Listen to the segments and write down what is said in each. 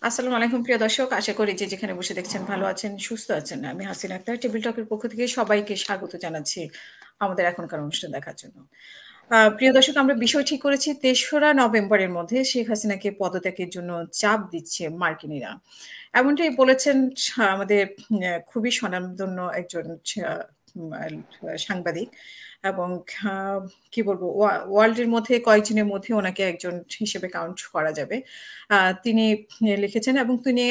আসসালামু আলাইকুম প্রিয় দর্শক। আশা করি যে যেখানে বসে দেখছেন ভালো আছেন, সুস্থ আছেন। আমি হাসিনা আক্তার টেবিল টকের পক্ষ থেকে সবাইকে স্বাগত জানাচ্ছি আমাদের এখনকার অনুষ্ঠান দেখার জন্য। প্রিয় দর্শক, আমরা বিষয় ঠিক করেছি ৩রা নভেম্বরের মধ্যে শেখ হাসিনাকে পদত্যাগের জন্য চাপ দিচ্ছে মার্কিনিরা। এমনটাই বলেছেন আমাদের খুবই স্বনামধন্য একজন আ সাংবাদিক এবং আ কি বলবো ওয়ার্ল্ডের মধ্যে কয়েকজনের মধ্যে ওনাকে একজন হিসেবে কাউন্ট করা যাবে। তিনি লিখেছেন এবং তিনি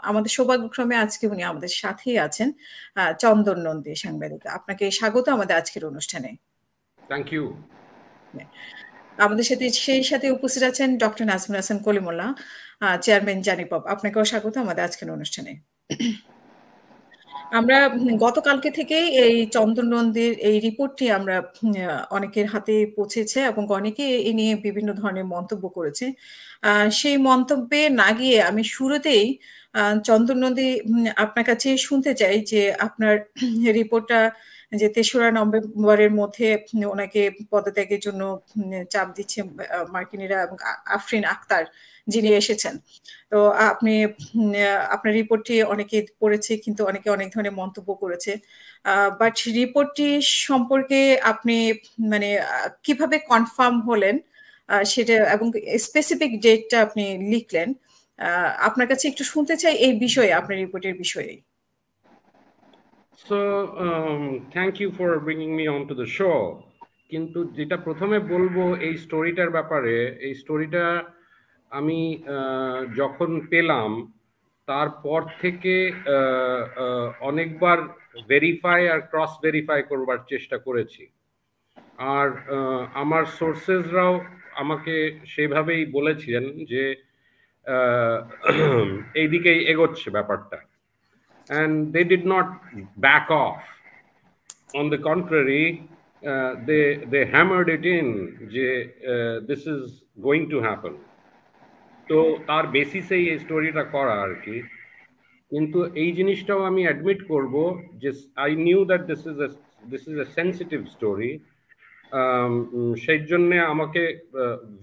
আমাদের সৌভাগ্যক্রমে আজকে উনি আমাদের সাথেই আছেন। চন্দন নন্দী সাংবাদিক। আপনাকে স্বাগত আমাদের আজকের অনুষ্ঠানে। Thank you. আমাদের সাথে সেই সাথে উপস্থিত আছেন ডক্টর নাজমুল হাসান কলিমুল্লাহ, চেয়ারম্যান জানিপব। আপনাকেও স্বাগত আমাদের আজকের অনুষ্ঠানে। আমরা গতকালকে থেকেই এই চন্দন নন্দীর এই রিপোর্টটি আমরা অনেকের হাতে পৌঁছেছে এবং অনেকে এ নিয়ে বিভিন্ন ধরনের মন্তব্য করেছে। সেই মন্তব্যে না গিয়ে আমি শুরুতেই চন্দন নন্দী আপনার কাছে শুনতে চাই যে আপনার রিপোর্টটা যে ৩রা নভেম্বরের মধ্যে ওনাকে পদত্যাগের জন্য চাপ দিচ্ছে মার্কিনিরা এবং আফরিন আক্তার যিনি এসেছেন। তো আপনি আপনার রিপোর্টটি অনেকে পড়েছে কিন্তু অনেকে অনেক ধরনের মন্তব্য করেছে। বাট রিপোর্টটি সম্পর্কে আপনি মানে কিভাবে কনফার্ম হলেন সেটা এবং স্পেসিফিক ডেটটা আপনি লিখলেন। আপনার কাছে একটু শুনতে চাই এই বিষয়ে, আপনার রিপোর্টের বিষয়ে। So thank you for bringing me onto the show. কিন্তু যেটা প্রথমে বলবো এই স্টোরিটার ব্যাপারে, এই স্টোরিটা আমি যখন পেলাম তারপর থেকে অনেকবার ভেরিফাই আর ক্রস ভেরিফাই করবার চেষ্টা করেছি। আর আমার সোর্সেসরাও আমাকে সেভাবেই বলেছিলেন যে এইদিকেই এগোচ্ছে ব্যাপারটা। And they did not back off. On the contrary, they hammered it in যে this is going to happen. তো তার বেসিসেই এই স্টোরিটা করা আর কি। কিন্তু এই জিনিসটাও আমি অ্যাডমিট করব যে I knew that this is a sensitive story. সেই জন্যে আমাকে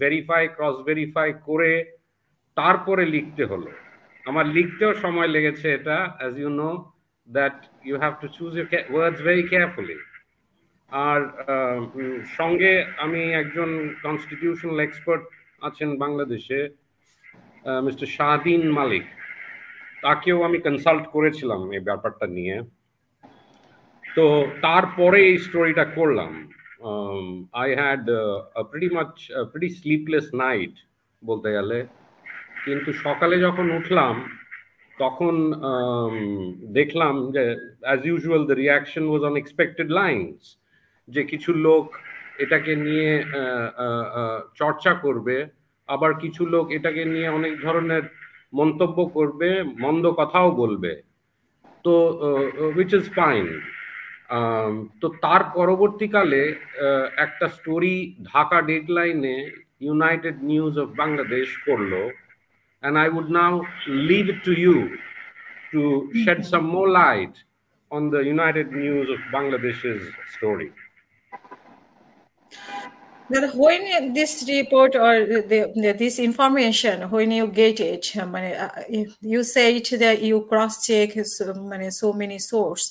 ভেরিফাই ক্রস ভেরিফাই করে তারপরে লিখতে হলো। আমার লিখতেও সময় লেগেছে এটা, as you know that you have to choose your words very carefully. আর সঙ্গে আমি একজন কনস্টিটিউশনাল এক্সপার্ট আছেন বাংলাদেশে, মিস্টার শাহদিন মালিক, তাকেও আমি কনসাল্ট করেছিলাম এই ব্যাপারটা নিয়ে। তো তারপরে এই স্টোরিটা করলাম। I had a pretty sleepless night বলতে গেলে। কিন্তু সকালে যখন উঠলাম তখন দেখলাম যে as usual the reaction was on expected lines, যে কিছু লোক এটাকে নিয়ে চর্চা করবে, আবার কিছু লোক এটাকে নিয়ে অনেক ধরনের মন্তব্য করবে, মন্দ কথাও বলবে। তো which is fine. তো তার পরবর্তীকালে একটা স্টোরি ঢাকা ডেডলাইনে ইউনাইটেড নিউজ অফ বাংলাদেশ করলো, and I would now leave it to you to shed some more light on the United News of Bangladesh's story. Now, when this report or this information, when you get it, you say that you cross-check so many source.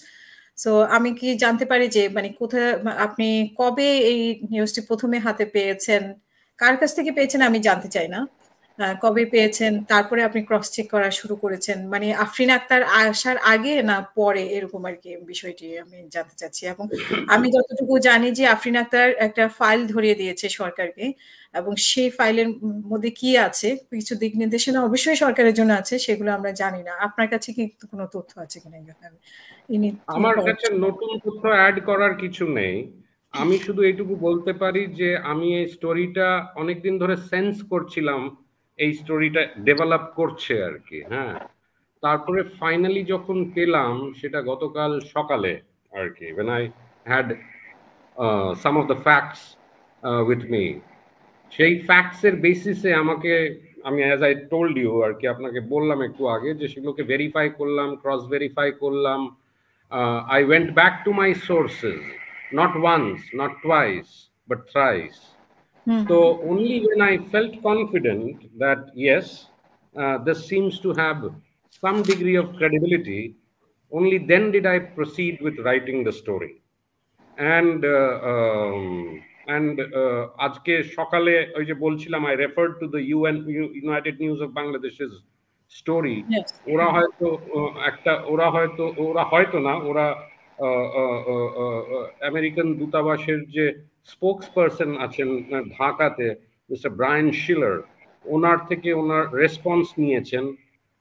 So আমি কি জানতে পারি যে কোথায় আপনি কবে এই নিউজটি প্রথমে হাতে পেয়েছেন, কার কাছ থেকে পেয়েছেন আমি জানতে চাই না, কবে পেয়েছেন, তারপরে আপনি ক্রস চেক করা শুরু করেছেন, আফরিন আক্তার আসার আগে না পরে, এরকম আর কি বিষয়টি আমি জানতে চাচ্ছি। এবং আমি যতটুকু জানি যে আফরিন আক্তার একটা ফাইল ধরিয়ে দিয়েছে সরকারকে এবং সেই ফাইলের মধ্যে কি আছে, কিছু দিক নির্দেশনা অবশ্যই সরকারের জন্য আছে, সেগুলো আমরা জানি না। আপনার কাছে কি কোনো তথ্য আছে কিনা? আমার কাছে নতুন তথ্য অ্যাড করার কিছু নেই। আমি শুধু এইটুকু বলতে পারি যে আমি এই স্টোরিটা অনেকদিন ধরে সেন্স করছিলাম, এই স্টোরিটা ডেভেলপ করছে আর কি। হ্যাঁ, তারপরে ফাইনালি যখন পেলাম সেটা গতকাল সকালে আর কি, when I had some of the facts with me, সেই ফ্যাক্টসের বেসিসে আমি as I told you আর কি, আপনাকে বললাম একটু আগে যে সেগুলোকে ভেরিফাই করলাম, ক্রস ভেরিফাই করলাম। I went back to my sources, not once, not twice, but thrice. So only when I felt confident that yes, this seems to have some degree of credibility. Only then did I proceed with writing the story. And আজকে সকালে ওই যে বলছিলাম, I referred to the United News of Bangladesh's story. Yes. ওরা হয়তো না, ওরা American দূতাবাসের যে স্পোকস পারসন আছেন ঢাকাতে, মিস্টার ব্রায়ান শিলার, ওনার থেকে ওনার রেসপন্স নিয়েছেন।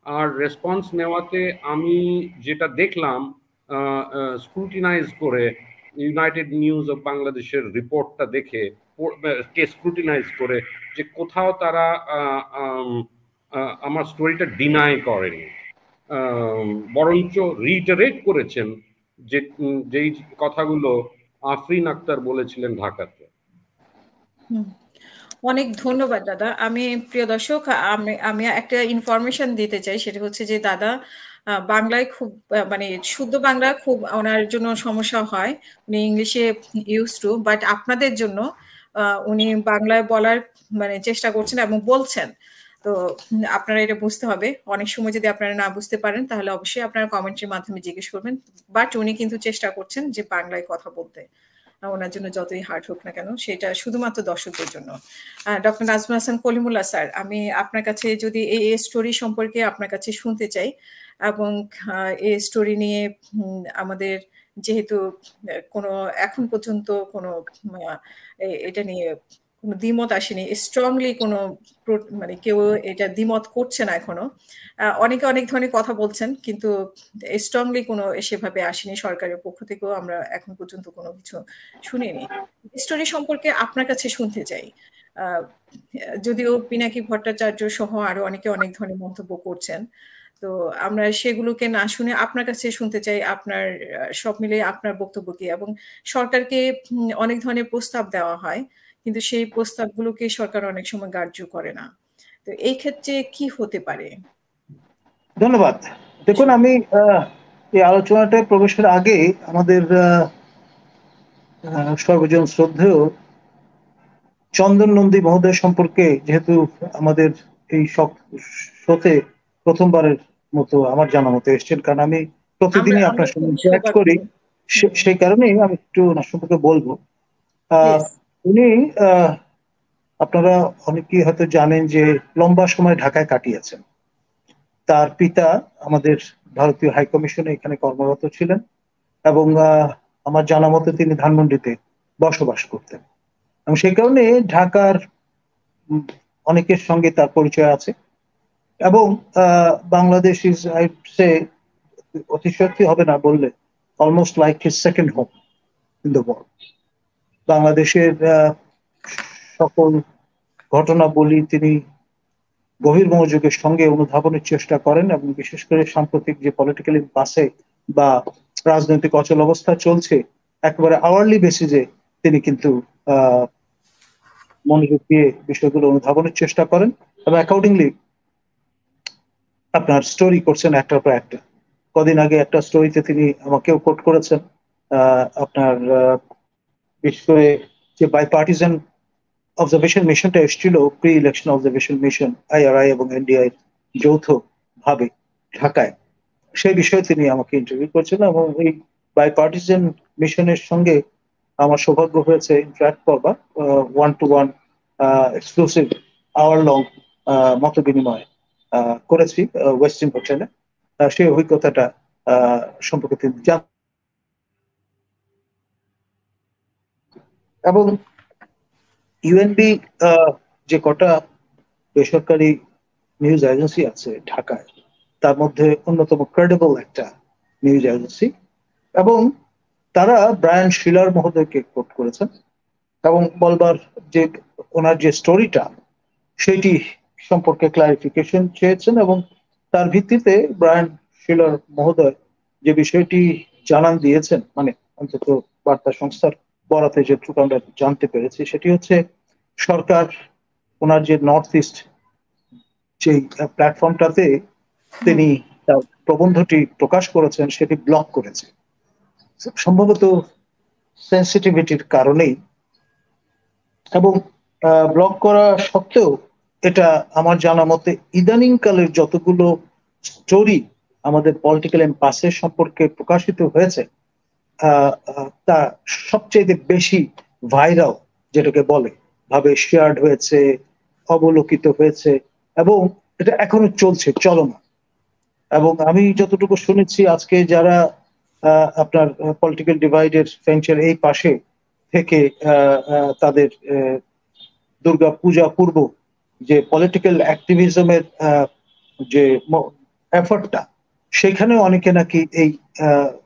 আর রেসপন্স নেওয়াতে আমি যেটা দেখলাম, স্ক্রুটিনাইজ করে, ইউনাইটেড নিউজ অফ বাংলাদেশের রিপোর্টটা দেখে, কে স্ক্রুটিনাইজ করে, যে কোথাও তারা আমার স্টোরিটা ডিনাই করেনি, বরঞ্চ রিটারেট করেছেন যেই কথাগুলো আফরিন আক্তার বলেছিলেন ঢাকাতে। অনেক ধন্যবাদ দাদা। আমি প্রিয় দর্শক, আমি একটা ইনফরমেশন দিতে চাই, সেটা হচ্ছে যে দাদা বাংলায় খুব মানে শুদ্ধ বাংলা খুব ওনার জন্য সমস্যা হয়, উনি ইংলিশে ইউজ টু, বাট আপনাদের জন্য উনি বাংলায় বলার মানে চেষ্টা করছেন এবং বলছেন। তো আপনারা এটা বুঝতে হবে। অনেক সময় যদি আপনারা না বুঝতে পারেন তাহলে অবশ্যই আপনারা কমেন্টের মাধ্যমে জিজ্ঞেস করবেন, বাট উনি কিন্তু চেষ্টা করছেন যে বাংলায় কথা বলতে। ওনার জন্য যতই হার্ড হোক না কেন, সেটা শুধুমাত্র দর্শকদের জন্য। ডক্টর নাজমুল হাসান কলিমুল্লাহ স্যার, আমি আপনার কাছে যদি এই স্টোরি সম্পর্কে আপনার কাছে শুনতে চাই, এবং এই স্টোরি নিয়ে আমাদের যেহেতু কোনো এখন পর্যন্ত কোনো এটা নিয়ে কোনো দ্বিমত আসেনি, স্ট্রংলি কোনো মানে কেউ এটা দ্বিমত করছে না এখনো। অনেকে অনেক ধরনের কথা বলছেন, কিন্তু স্ট্রংলি কোনো সেভাবে আসেনি সরকারের পক্ষ থেকেও, আমরা এখন পর্যন্ত কোনো কিছু শুনিনি। স্টোরি সম্পর্কে আপনার কাছে শুনতে চাই। যদিও পিনাকি ভট্টাচার্য সহ আরো অনেকে অনেক ধরনের মন্তব্য করছেন, তো আমরা সেগুলোকে না শুনে আপনার কাছে শুনতে চাই আপনার সব মিলে আপনার বক্তব্য কি। এবং সরকারকে অনেক ধরনের প্রস্তাব দেওয়া হয়, কিন্তু সেই প্রস্তাবগুলোকে সরকার অনেক সময় গ্রাহ্য করে না। তো এই ক্ষেত্রে কি হতে পারে? ধন্যবাদ। দেখুন, আমি এই আলোচনাটায় প্রবেশের আগে আমাদের সর্বজন শ্রদ্ধেয় চন্দন নন্দী মহোদয় সম্পর্কে, যেহেতু আমাদের এই শোতে প্রথমবারের মতো আমার জানা মতো এসছেন, কারণ আমি প্রতিদিনই আপনার সঙ্গে ইন্টারঅ্যাক্ট করি, সেই কারণেই আমি একটু ওনার সম্পর্কে বলবো। উনি আপনারা অনেকেই হয়তো জানেন যে লম্বা সময় ঢাকায় কাটিয়েছেন। তার পিতা আমাদের ভারতীয় হাইকমিশনে এখানে কর্মরত ছিলেন, এবং আমার জানা মতে তিনি ধানমন্ডিতে বসবাস করতেন, এবং সেই কারণে ঢাকার অনেকের সঙ্গে তার পরিচয় আছে। এবং বাংলাদেশ ইজ, আই সে, অতিশয়োক্তি হবে না বললে, almost like his second home in the world. বাংলাদেশের সকল ঘটনা বলি তিনি গভীর মনোযোগের সঙ্গে অনুধাবনের চেষ্টা করেন, এবং বিশেষ করে সাম্প্রতিক যে পলিটিক্যাল ইম্পাসে বা রাজনৈতিক অচল অবস্থা চলছে, একেবারে আওয়ারলি বেসিসে তিনি কিন্তু মনোযোগ দিয়ে বিষয়গুলো অনুধাবনের চেষ্টা করেন, এবং অ্যাকর্ডিংলি আপনার স্টোরি করছেন একটার পর একটা। কদিন আগে একটা স্টোরিতে তিনি আমাকেও কোট করেছেন, আপনার বিশেষ করে যে বাইপার্টিজান অবজারভেশন মিশনটা এসেছিল, pre election observation mission IRI এবং NDI যৌথ ভাবে ঢাকায়, সেই বিষয়ে তিনি আমাকে ইন্টারভিউ করছেন, এবং এই বাইপার্টিজান মিশনের সঙ্গে আমার সৌভাগ্য হয়েছে ইন্টারঅ্যাক্ট করবার, 1-to-1 এক্সক্লুসিভ আওয়ার লং মত বিনিময় করেছি ওয়েস্টিন হোটেলে। সেই অভিজ্ঞতাটা সম্পর্কে তিনি জান। এবং ইউএনবি যে কটা বেসরকারি নিউজ এজেন্সি আছে ঢাকায়, তার মধ্যে অন্যতম ক্রেডিবল একটা নিউজ এজেন্সি, এবং তারা ব্রায়ান শিলার মহোদয়কে কোট করেছেন, এবং বলবার যে ওনার যে স্টোরিটা সেটি সম্পর্কে ক্লারিফিকেশন চেয়েছেন, এবং তার ভিত্তিতে ব্রায়ান শিলার মহোদয় যে বিষয়টি জানান দিয়েছেন, মানে অন্তত বার্তা সংস্থার বরাতে যেটুকু আমরা জানতে পেরেছি, সেটি হচ্ছে সরকার ওনার যে নর্থ ইস্ট যে প্ল্যাটফর্মটাতে তিনি তার প্রবন্ধটি প্রকাশ করেছেন সেটি ব্লক করেছে, সম্ভবত সেন্সিটিভিটির কারণেই। এবং ব্লক করা সত্ত্বেও এটা আমার জানা মতে ইদানিং কালের যতগুলো স্টোরি আমাদের পলিটিক্যাল এম্পাসের সম্পর্কে প্রকাশিত হয়েছে তা সবচেয়ে বেশি ভাইরাল যেটাকে বলে ভাবে শেয়ার্ড হয়েছে, অবলোকিত হয়েছে, এবং এটা এখনো চলছে, চলমান। এবং আমি যতটুকু শুনেছি আজকে যারা আপনার পলিটিক্যাল ডিভাইডের ফ্রেঞ্চের এই পাশে থেকে তাদের দুর্গা পূজা পূর্ব যে পলিটিক্যাল অ্যাক্টিভিজমের যে এফর্টটা, সেখানে অনেকে নাকি এই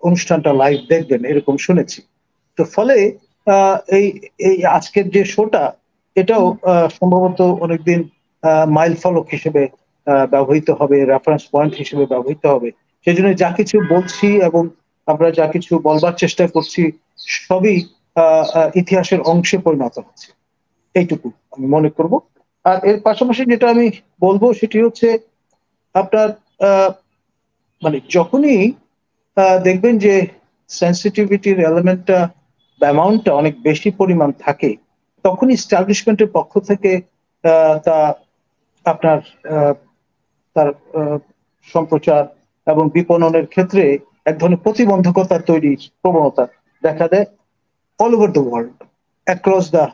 অনুষ্ঠানটা লাইভ দেখবেন এরকম শুনেছি। তো ফলে এই এই আজকের যে শোটা, এটাও সম্ভবত অনেকদিন মাইল ফলক হিসেবে ব্যবহৃত হবে, রেফারেন্স পয়েন্ট হিসেবে ব্যবহৃত হবে। সেই জন্য যা কিছু বলছি এবং আমরা যা কিছু বলবার চেষ্টা করছি সবই ইতিহাসের অংশে পরিণত হচ্ছে, এইটুকু আমি মনে করব। আর এর পাশাপাশি যেটা আমি বলবো সেটি হচ্ছে আপনার মানে যখনই দেখবেন যে সেন্সিটিভিটির এলিমেন্টটা, অ্যামাউন্টটা অনেক বেশি পরিমাণ থাকে, তখনই এস্টাবলিশমেন্টের পক্ষ থেকে তা আপনার তার সম্প্রচার এবং বিপণনের ক্ষেত্রে এক ধরনের প্রতিবন্ধকতা তৈরির প্রবণতা দেখা দেয় all over the world, across the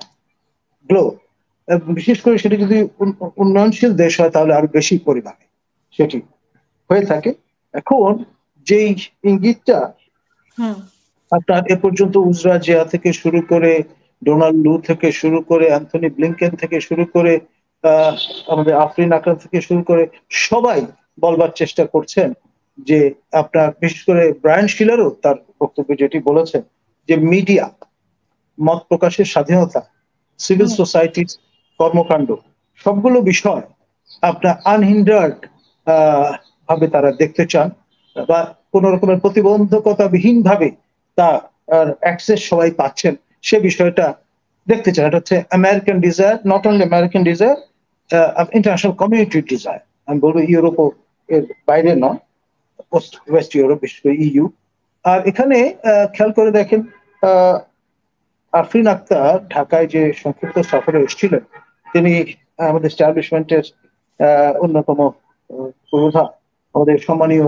globe. বিশেষ করে সেটি যদি উন্নয়নশীল দেশ হয় তাহলে আরো বেশি পরিমাণে সেটি হয়ে থাকে। এখন যেই ইঙ্গিতটা আপনার এ পর্যন্ত উজরা জিয়া থেকে শুরু করে, ডোনাল্ড লু থেকে শুরু করে, অ্যান্থনি ব্লিংকেন থেকে শুরু করে, আমাদের আফরিন আকরাম থেকে শুরু করে সবাই বলবার চেষ্টা করছেন যে আপনার বিশেষ করে ব্রায়ান শিলারও তার বক্তব্যে যেটি বলেছেন যে মিডিয়া, মত প্রকাশের স্বাধীনতা, সিভিল সোসাইটির কর্মকাণ্ড, সবগুলো বিষয় আপনার আনহিন্ডার্ড ভাবে তারা দেখতে চান, বা কোন রকমের প্রতিবন্ধকতা বিহীন ভাবে তা অ্যাক্সেস সবাই পাচ্ছেন সে বিষয়টা দেখতে চান। এটা হচ্ছে American desire, not only American desire, international কমিউনিটির ডিজায়ার। আমি বলবো ইউরোপও এর বাইরে নয়, ওয়েস্ট ইউরোপ, বিশেষ করে ইইউ। আর এখানে খেয়াল করে দেখেন আফরিন আক্তার ঢাকায় যে সংক্ষিপ্ত সফরে এসেছিলেন, তিনি আমাদের এস্টাবলিশমেন্টের অন্যতম পুরোধা আমাদের সম্মানীয়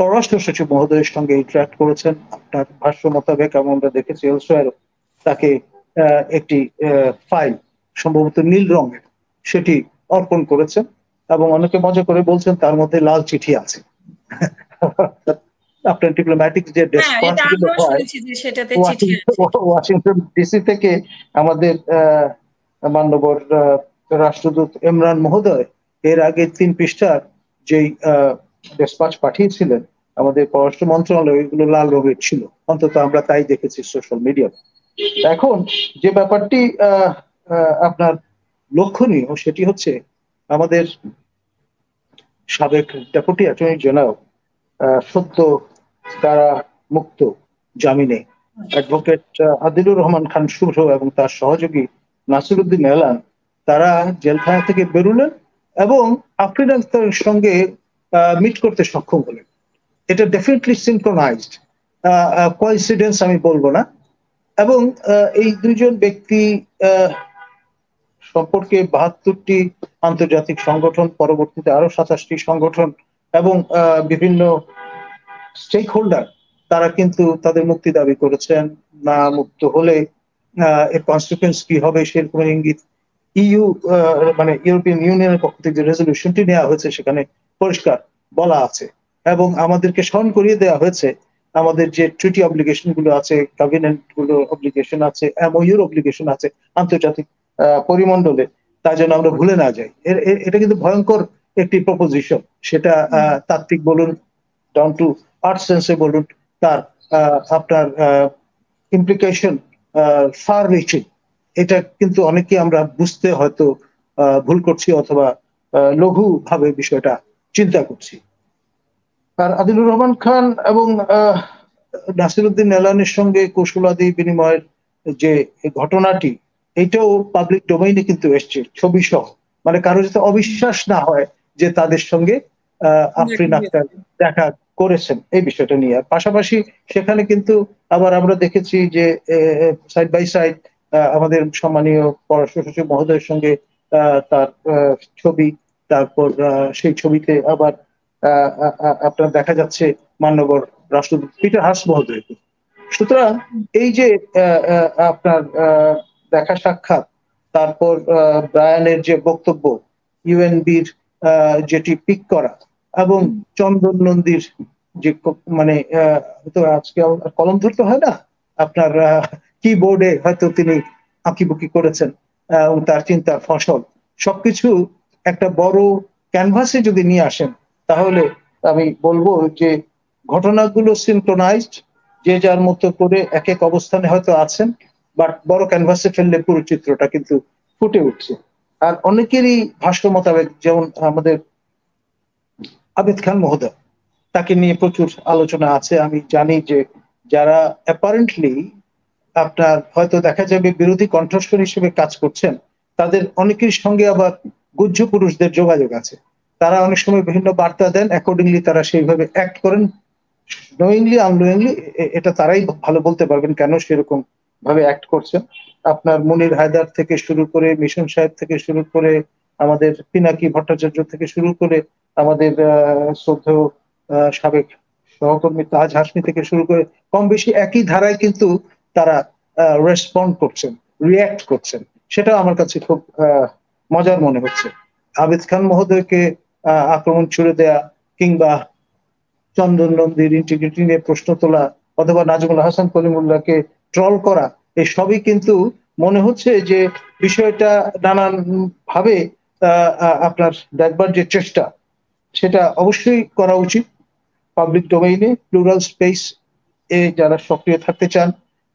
পররাষ্ট্র সচিব মহোদয়ের সঙ্গে ইন্টারাক্ট করেছেন। আপনার ভাষ্য মোতাবেক এবং আমরা দেখেছি এলসওয়্যারও তাকে একটি ফাইল সম্ভবত নীল রঙের সেটি অর্পণ করেছেন, এবং অনেকে মজা করে বলছেন তার মধ্যে লাল চিঠি আছে। আপনার ডিপ্লোম্যাটিক যে ডেসপাচ গুলো হয় ওয়াশিংটন ডিসি থেকে আমাদের মাননীয় রাষ্ট্রদূত ইমরান মহোদয় এর আগে 3 পৃষ্ঠার যেই ডেসপাচ পাঠিয়েছিলেন আমাদের পররাষ্ট্র মন্ত্রণালয়, এগুলো লাল রঙের ছিল, অন্তত আমরা তাই দেখেছি সোশ্যাল মিডিয়াতে। এখন যে ব্যাপারটি আপনার লক্ষণীয় সেটি হচ্ছে আমাদের সাবেক ডেপুটি অ্যাটর্নি জেনারেল, সদ্য তারা মুক্ত জামিনে অ্যাডভোকেট আদিলুর রহমান খান শুভ্র এবং তার সহযোগী নাসিরউদ্দিন এলান, তারা জেলখানা থেকে বেরোলেন এবং আফরিন আক্তারের সঙ্গে মিট করতে সক্ষম হলেন। এটা ডেফিনেটলি সিনক্রোনাইজড, কোইন্সিডেন্স আমি বলবো না। এবং এই দুইজন ব্যক্তি সম্পর্কে 72টি আন্তর্জাতিক সংগঠন, পরবর্তীতে আরো 27টি সংগঠন এবং বিভিন্ন স্টেক হোল্ডার, তারা কিন্তু তাদের মুক্তি দাবি করেছেন। না মুক্ত হলে এর কনসিকুয়েন্স কি হবে সেরকম ইঙ্গিত ইইউ মানে ইউরোপিয়ান ইউনিয়নের পক্ষ থেকে যে রেজলিউশনটি নেওয়া হয়েছে সেখানে পরিষ্কার বলা আছে, এবং আমাদেরকে স্মরণ করিয়ে দেওয়া হয়েছে আমাদের যে ট্রিটি অব্লিগেশন গুলো আছে, কভেনেন্ট গুলো অব্লিগেশন আছে, এমওইউর অব্লিগেশন আছে আন্তর্জাতিক পরিমণ্ডলে, তা যেন আমরা ভুলে না যাই। এটা কিন্তু ভয়ঙ্কর একটি প্রপোজিশন, সেটা তাত্ত্বিক বলুন, ডাউন টু আর্ট সেন্সে বলুন, তার আপনার ইমপ্লিকেশন ফার রিচিং। এটা কিন্তু অনেকে আমরা বুঝতে হয়তো ভুল করছি অথবা লঘু ভাবে বিষয়টা চিন্তা করছি। আর আদিলুর রহমান খান এবং নাসিরউদ্দিন এলানের সঙ্গে কৌশলাদি বিনিময়ের যে ঘটনাটি, এটাও পাবলিক ডোমেইনে কিন্তু এসছে ছবি সহ, মানে কারো যাতে অবিশ্বাস না হয় যে তাদের সঙ্গে আফরিন আক্তার দেখা করেছেন এই বিষয়টা নিয়ে। পাশাপাশি সেখানে কিন্তু আবার আমরা দেখেছি যে সাইড বাই সাইড আমাদের সম্মানীয় পররাষ্ট্র সচিব মহোদয়ের সঙ্গে তার ছবি, তারপর সেই ছবিতে আবার আপনার দেখা যাচ্ছে মান্যবর রাষ্ট্রদূত পিটার হাস মহোদয়। সুতরাং এই যে আপনার দেখা সাক্ষাৎ, তারপর ব্রায়ানের যে বক্তব্য, ইউএনবির যেটি পিক করা, এবং চন্দন নন্দীর যে মানে তো আজকে কলম ধরতে হয় না, আপনার কিবোর্ডে হয়তো তিনি আঁকিবুকি করেছেন এবং তার চিন্তার ফসল সবকিছু একটা বড় ক্যানভাসে যদি নিয়ে আসেন, তাহলে আমি বলবো যে ঘটনাগুলো সিনক্রোনাইজড, যে যার মতো করে এক এক অবস্থানে হয়তো আছেন, বাট বড় ক্যানভাসে ফেললে পুরো চিত্রটা কিন্তু ফুটে উঠছে। আর অনেকেরই ভাষ্য মোতাবেক, যেমন আমাদের আবেদ খান মহোদয়, তাকে নিয়ে প্রচুর আলোচনা আছে। আমি জানি যে যারা অ্যাপারেন্টলি আপনার হয়তো দেখা যাবে বিরোধী কণ্ঠস্বর হিসেবে কাজ করছেন, তাদের অনেকের সঙ্গে আবার গুহ্য পুরুষদের যোগাযোগ আছে। তারা অনেক সময় বিভিন্ন বার্তা দেন, অ্যাকর্ডিংলি তারা সেইভাবে অ্যাক্ট করেন, নোয়িংলি আননোয়িংলি, এটা তারাই ভালো বলতে পারবেন কেন সেরকম ভাবে অ্যাক্ট করছেন। আপনার মনির হায়দার থেকে শুরু করে, মিশন সাহেব থেকে শুরু করে, আমাদের পিনাকি ভট্টাচার্য থেকে শুরু করে, আমাদের শ্রদ্ধেয় সাবেক সহকর্মী তাজ হাসমি থেকে শুরু করে, কম বেশি একই ধারায় কিন্তু তারা রেসপন্ড করছেন, রিয়্যাক্ট করছেন। সেটা আমার কাছে খুব মজার মনে হচ্ছে। আবেদ খান মহোদয়কে আক্রমণ ছুড়ে দেয়া, কিংবা চন্দন নন্দীর ইন্টিগ্রিটি নিয়ে প্রশ্ন তোলা, অথবা নাজমুল হাসান কলিমুল্লাহকে ট্রল করা, এই সবই কিন্তু মনে হচ্ছে যে বিষয়টা নানান ভাবে আপনার দেখবার যে চেষ্টা, সেটা অবশ্যই করা উচিত। পাবলিক ডোমেইনে প্লুরাল স্পেস এ যারা সক্রিয় থাকতে চান,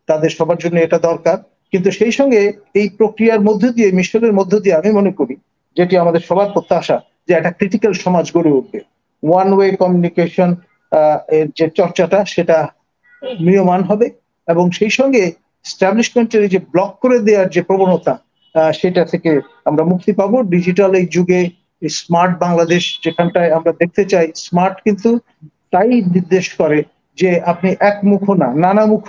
তাদের সবার জন্য এটা দরকার। কিন্তু সেই সঙ্গে এই প্রক্রিয়ার মধ্য দিয়ে, মিশনের মধ্য দিয়ে আমি মনে করি, যেটি আমাদের সবার প্রত্যাশা, যে একটা ক্রিটিক্যাল সমাজ গড়ে উঠবে। ওয়ান ওয়ে কমিউনিকেশন এর যে চর্চাটা, সেটা ম্রিয়মান হবে, এবং সেই সঙ্গে স্ট্যাবলিশমেন্টের যে ব্লক করে দেওয়ার যে প্রবণতা, সেটা থেকে আমরা মুক্তি পাবো। ডিজিটাল এই যুগে স্মার্ট বাংলাদেশ যেখানটায় আমরা দেখতে চাই, স্মার্ট কিন্তু তাই নির্দেশ করে যে আপনি একমুখ না, নানামুখ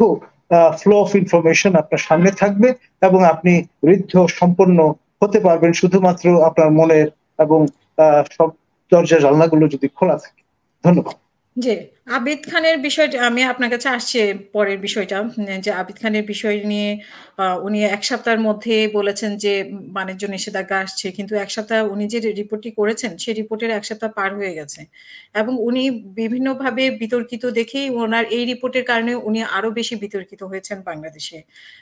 ফ্লো অফ ইনফরমেশন আপনার সামনে থাকবে, এবং আপনি ঋদ্ধ সম্পন্ন হতে পারবেন শুধুমাত্র আপনার মনের এবং সব দরজা জানলাগুলো যদি খোলা থাকে। ধন্যবাদ। জি, আবিদ খানের বিষয়টা আমি আপনার কাছে আসছি, পরের বিষয়টা যে আবিদ খানের বিষয় নিয়ে উনি ১ সপ্তাহের মধ্যে বলেছেন যে বাণিজ্য নিষেধাজ্ঞা আসছে। কিন্তু ১ সপ্তাহ উনি যে রিপোর্টটি করেছেন, সেই রিপোর্টের ১ সপ্তাহ পার হয়ে গেছে। এবং উনি বিভিন্নভাবে বিতর্কিত দেখেই উনার এই রিপোর্টের কারণে উনি আরো বেশি বিতর্কিত হয়েছেন বাংলাদেশে।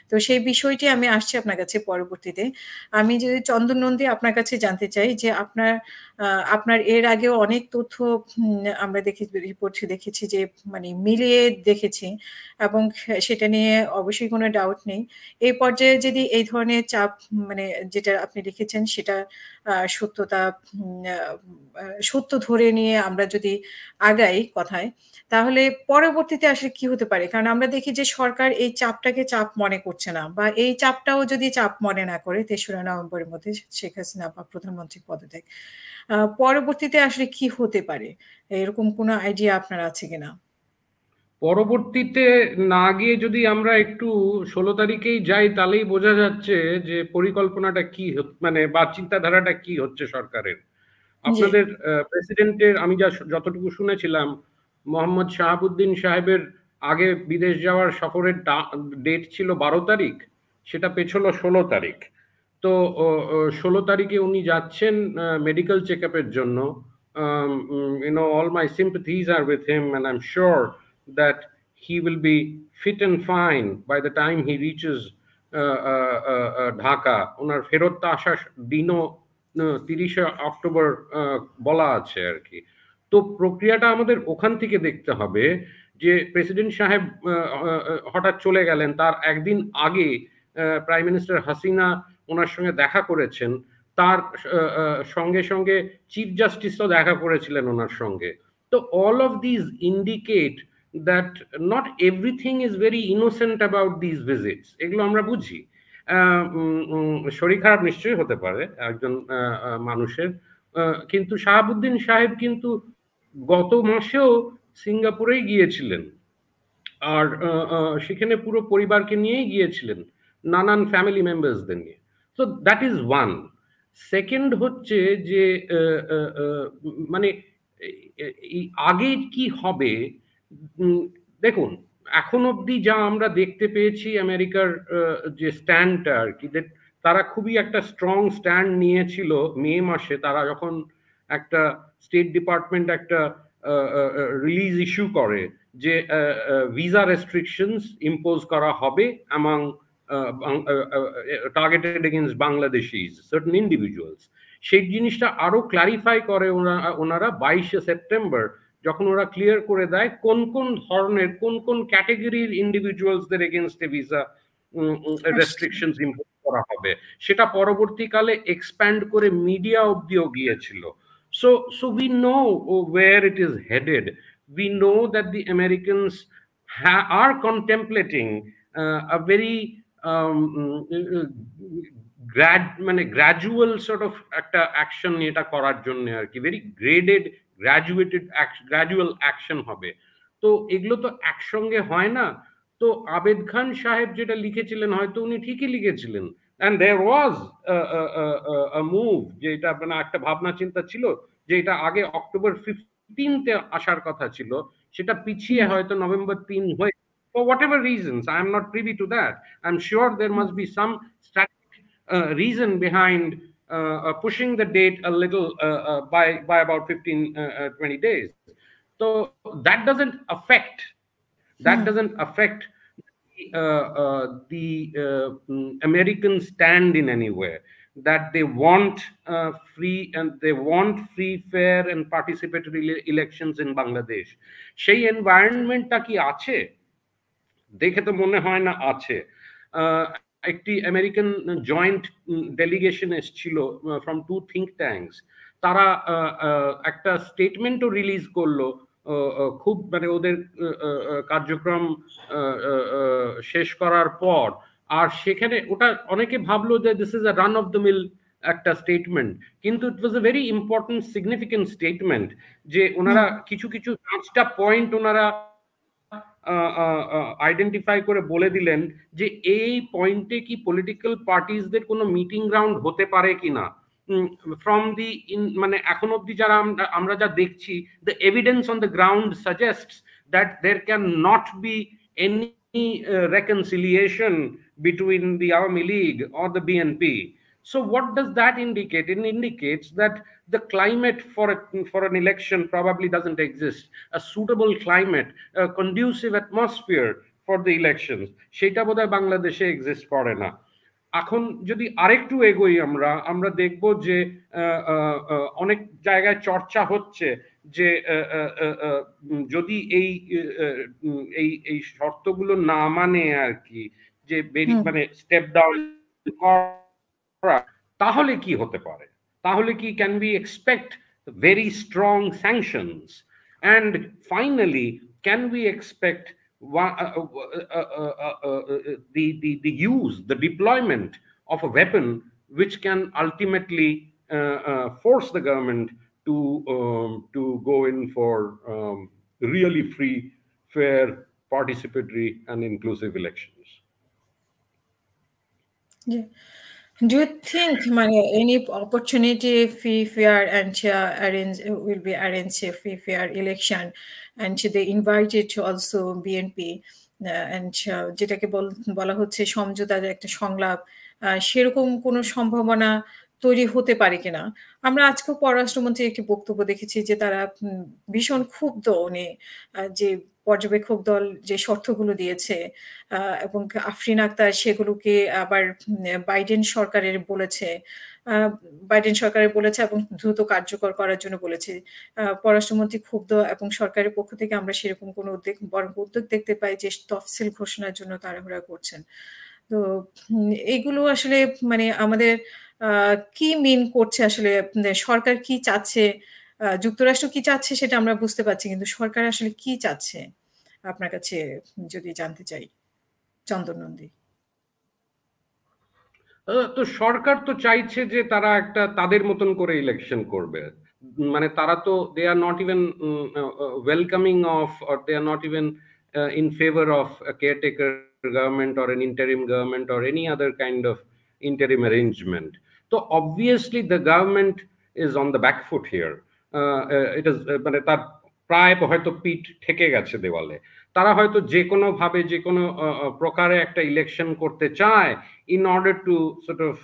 তো সেই বিষয়টি আমি আসছি আপনার কাছে পরবর্তীতে। আমি যদি চন্দন নন্দী আপনার কাছে জানতে চাই যে আপনার এর আগেও অনেক তথ্য আমরা রিপোর্ট দেখেছি যে মানে মিলিয়ে দেখেছি, এবং সেটা নিয়ে অবশ্যই কোনো ডাউট নেই। এই পর্যায়ে যদি এই ধরনের চাপ মানে যেটা আপনি লিখেছেন সেটা সত্যতা সত্য ধরে নিয়ে আমরা যদি আগাই কথায়, তাহলে পরবর্তীতে আসলে কি হতে পারে? কারণ আমরা দেখি যে সরকার এই চাপটাকে চাপ মনে করছে না, বা এই চাপটাও যদি চাপ মনে না করে ৩রা নভেম্বরের মধ্যে শেখ হাসিনা বা প্রধানমন্ত্রী পদত্যাগ, পরবর্তীতে আসলে কি হতে পারে? এরকম কোনো আইডিয়া আপনার আছে কিনা? পরবর্তীতে না গিয়ে যদি আমরা একটু ১৬ তারিখেই যাই, তাহলেই বোঝা যাচ্ছে যে পরিকল্পনাটা কি মানে বা চিন্তাধারাটা কি হচ্ছে সরকারের। জি। আপনাদের প্রেসিডেন্টের আমি যতটুকু শুনেছিলাম, মোহাম্মদ শাহাবুদ্দিন সাহেবের আগে বিদেশ যাওয়ার সফরের ডেট ছিল ১২ তারিখ, সেটা পেছলো ১৬ তারিখ। তো ১৬ তারিখে উনি যাচ্ছেন মেডিকেল চেক আপের জন্য। all my sympathies are with him, and I'm sure that he will be fit and fine by the time he reaches Dhaka. ওনার ফেরত আসার দিনও ৩০শে অক্টোবর বলা আছে আর কি। তো প্রক্রিয়াটা আমাদের ওখান থেকে দেখতে হবে যে প্রেসিডেন্ট সাহেব হঠাৎ চলে গেলেন, তার একদিন আগে প্রাইম মিনিস্টার হাসিনা ওনার সঙ্গে দেখা করেছেন, তার সঙ্গে সঙ্গে চিফ জাস্টিসও দেখা করেছিলেন ওনার সঙ্গে। তো all of this indicate that not everything is very innocent about this visits. এগুলো আমরা বুঝি। শরীর খারাপ নিশ্চয়ই হতে পারে একজন মানুষের, কিন্তু শাহাবুদ্দিন সাহেব কিন্তু গত মাসেও সিঙ্গাপুরেই গিয়েছিলেন, আর সেখানে পুরো পরিবারকে নিয়েই গিয়েছিলেন, নানান ফ্যামিলি মেম্বার্সদের নিয়ে। So that is one. Second হচ্ছে যে মানে আগে কি হবে। দেখুন, এখন অবধি যা আমরা দেখতে পেয়েছি আমেরিকার যে স্ট্যান্ডটা আর কি, তারা খুবই একটা স্ট্রং স্ট্যান্ড নিয়েছিল মে মাসে, তারা যখন একটা স্টেট ডিপার্টমেন্ট একটা রিলিজ ইস্যু করে যে ভিসা রেস্ট্রিকশনস ইম্পোজ করা হবে among targeted against Bangladeshis, certain individuals। সেই জিনিসটা আরো ক্লারিফাই করে ওনারা 22শে সেপ্টেম্বর, যখন ওরা ক্লিয়ার করে দেয় কোন কোন ধরনের কোন কোন ক্যাটেগরির ইন্ডিভিজুয়ালসদের এগেনস্টে ভিসা রেস্ট্রিকশনস ইম্পোজ করা হবে। সেটা পরবর্তীকালে এক্সপ্যান্ড করে মিডিয়া অবধিও গিয়েছিল। So we know where it is headed. We know that the Americans are contemplating a very gradual sort of একটা অ্যাকশন এটা করার জন্য আর কি, ভেরি গ্রেডেড গ্রাজুয়াল অ্যাকশন হবে। তো এগুলো তো একসঙ্গে হয় না। তো আবেদ খান সাহেব যেটা লিখেছিলেন, হয়তো উনি ঠিকই লিখেছিলেন, and there was a move, যে এটা মানে একটা ভাবনা চিন্তা ছিল যে এটা আগে অক্টোবর 15তে আসার কথা ছিল, সেটা পিছিয়ে হয়তো নভেম্বর 3 হয়ে, for whatever reasons. I am not privy to that. I'm sure there must be some strategic reason behind pushing the date a little by about 15-20 days. So that doesn't affect the American stand in any way, that they want free, fair and participatory elections in Bangladesh. সেই এনভায়রনমেন্টটা কি আছে? দেখে তো মনে হয় না আছে। একটি আমেরিকান জয়েন্ট ডেলিগেশন এসেছিল ফ্রম 2 থিঙ্ক ট্যাঙ্কস, তারা একটা স্টেটমেন্টও রিলিজ করলো খুব মানে ওদের কার্যক্রম শেষ করার পর। আর সেখানে ওটা অনেকে ভাবলো যে this is a run of the mill একটা স্টেটমেন্ট, কিন্তু it was a very important significant statement, যে ওনারা কিছু 5টা পয়েন্ট ওনারা আইডেন্টিফাই করে বলে দিলেন যে এই পয়েন্টে কি পলিটিক্যাল পার্টিসদের কোনো মিটিং গ্রাউন্ড হতে পারে কিনা। ফ্রম দি মানে এখন অব্দি যারা আমরা যা দেখছি, the evidence on the ground suggests that there can not be any reconciliation between the Awami League or the BNP. So what does that indicate? It indicates that the climate for an election probably doesn't exist. A suitable climate, a conducive atmosphere for the elections, সেটা বোধহয় বাংলাদেশে exist করে না। এখন যদি আরেকটু এগোই আমরা দেখব যে অনেক জায়গায় চর্চা হচ্ছে যে যদি এই শর্তগুলো না মানে আর কি, যে মানে স্টেপ ডাউন করা, তাহলে কি হতে পারে? তাহলে কি can we expect very strong sanctions? And finally can we expect the use, the deployment of a weapon which can ultimately force the government to go in for really free, fair, participatory and inclusive elections? Yeah. Do you think any opportunity free, fair and will be arranged a free, fair election, and they invited to also BNP and যেটাকে বলা হচ্ছে সমঝোতার একটা সংলাপ, সেরকম কোনো সম্ভাবনা তৈরি হতে পারে কিনা? আমরা আজকে পররাষ্ট্রমন্ত্রীর একটি বক্তব্য দেখেছি যে তারা ভীষণ ক্ষুব্ধ, উনি যে পর্যবেক্ষক দল যে শর্তগুলো দিয়েছে এবং আফরিন আক্তার সেগুলোকে আবার বাইডেন সরকারের বলেছে এবং দ্রুত কার্যকর করার জন্য বলেছে। পররাষ্ট্রমন্ত্রী ক্ষুব্ধ এবং সরকারের পক্ষ থেকে আমরা সেরকম কোনো উদ্যোগ দেখতে পাই যে তফসিল ঘোষণার জন্য তাড়াহুড়া করছেন। তো এগুলো আসলে আমাদের কি মিন করছে, আসলে সরকার কি চাচ্ছে, যুক্তরাষ্ট্র কি চাচ্ছে সেটা আমরা বুঝতে পারছি, কিন্তু সরকার আসলে কি চাচ্ছে আপনার কাছে যদি জানতে চাই, চন্দন নন্দী। তো সরকার তো চাইছে যে তারা একটা তাদের মতন করে ইলেকশন করবে, মানে তারা তো they are not even welcoming of, or they are not even in favor of a caretaker government or an interim government or any other kind of interim arrangement. তো obviously the government is on the back foot here. It is মানে তার প্রায় হয়তো পিঠ ঠেকে গেছে দেওয়ালে। তারা হয়তো যে কোনো ভাবে যে কোনো প্রকারে একটা ইলেকশন করতে চায় in order to sort of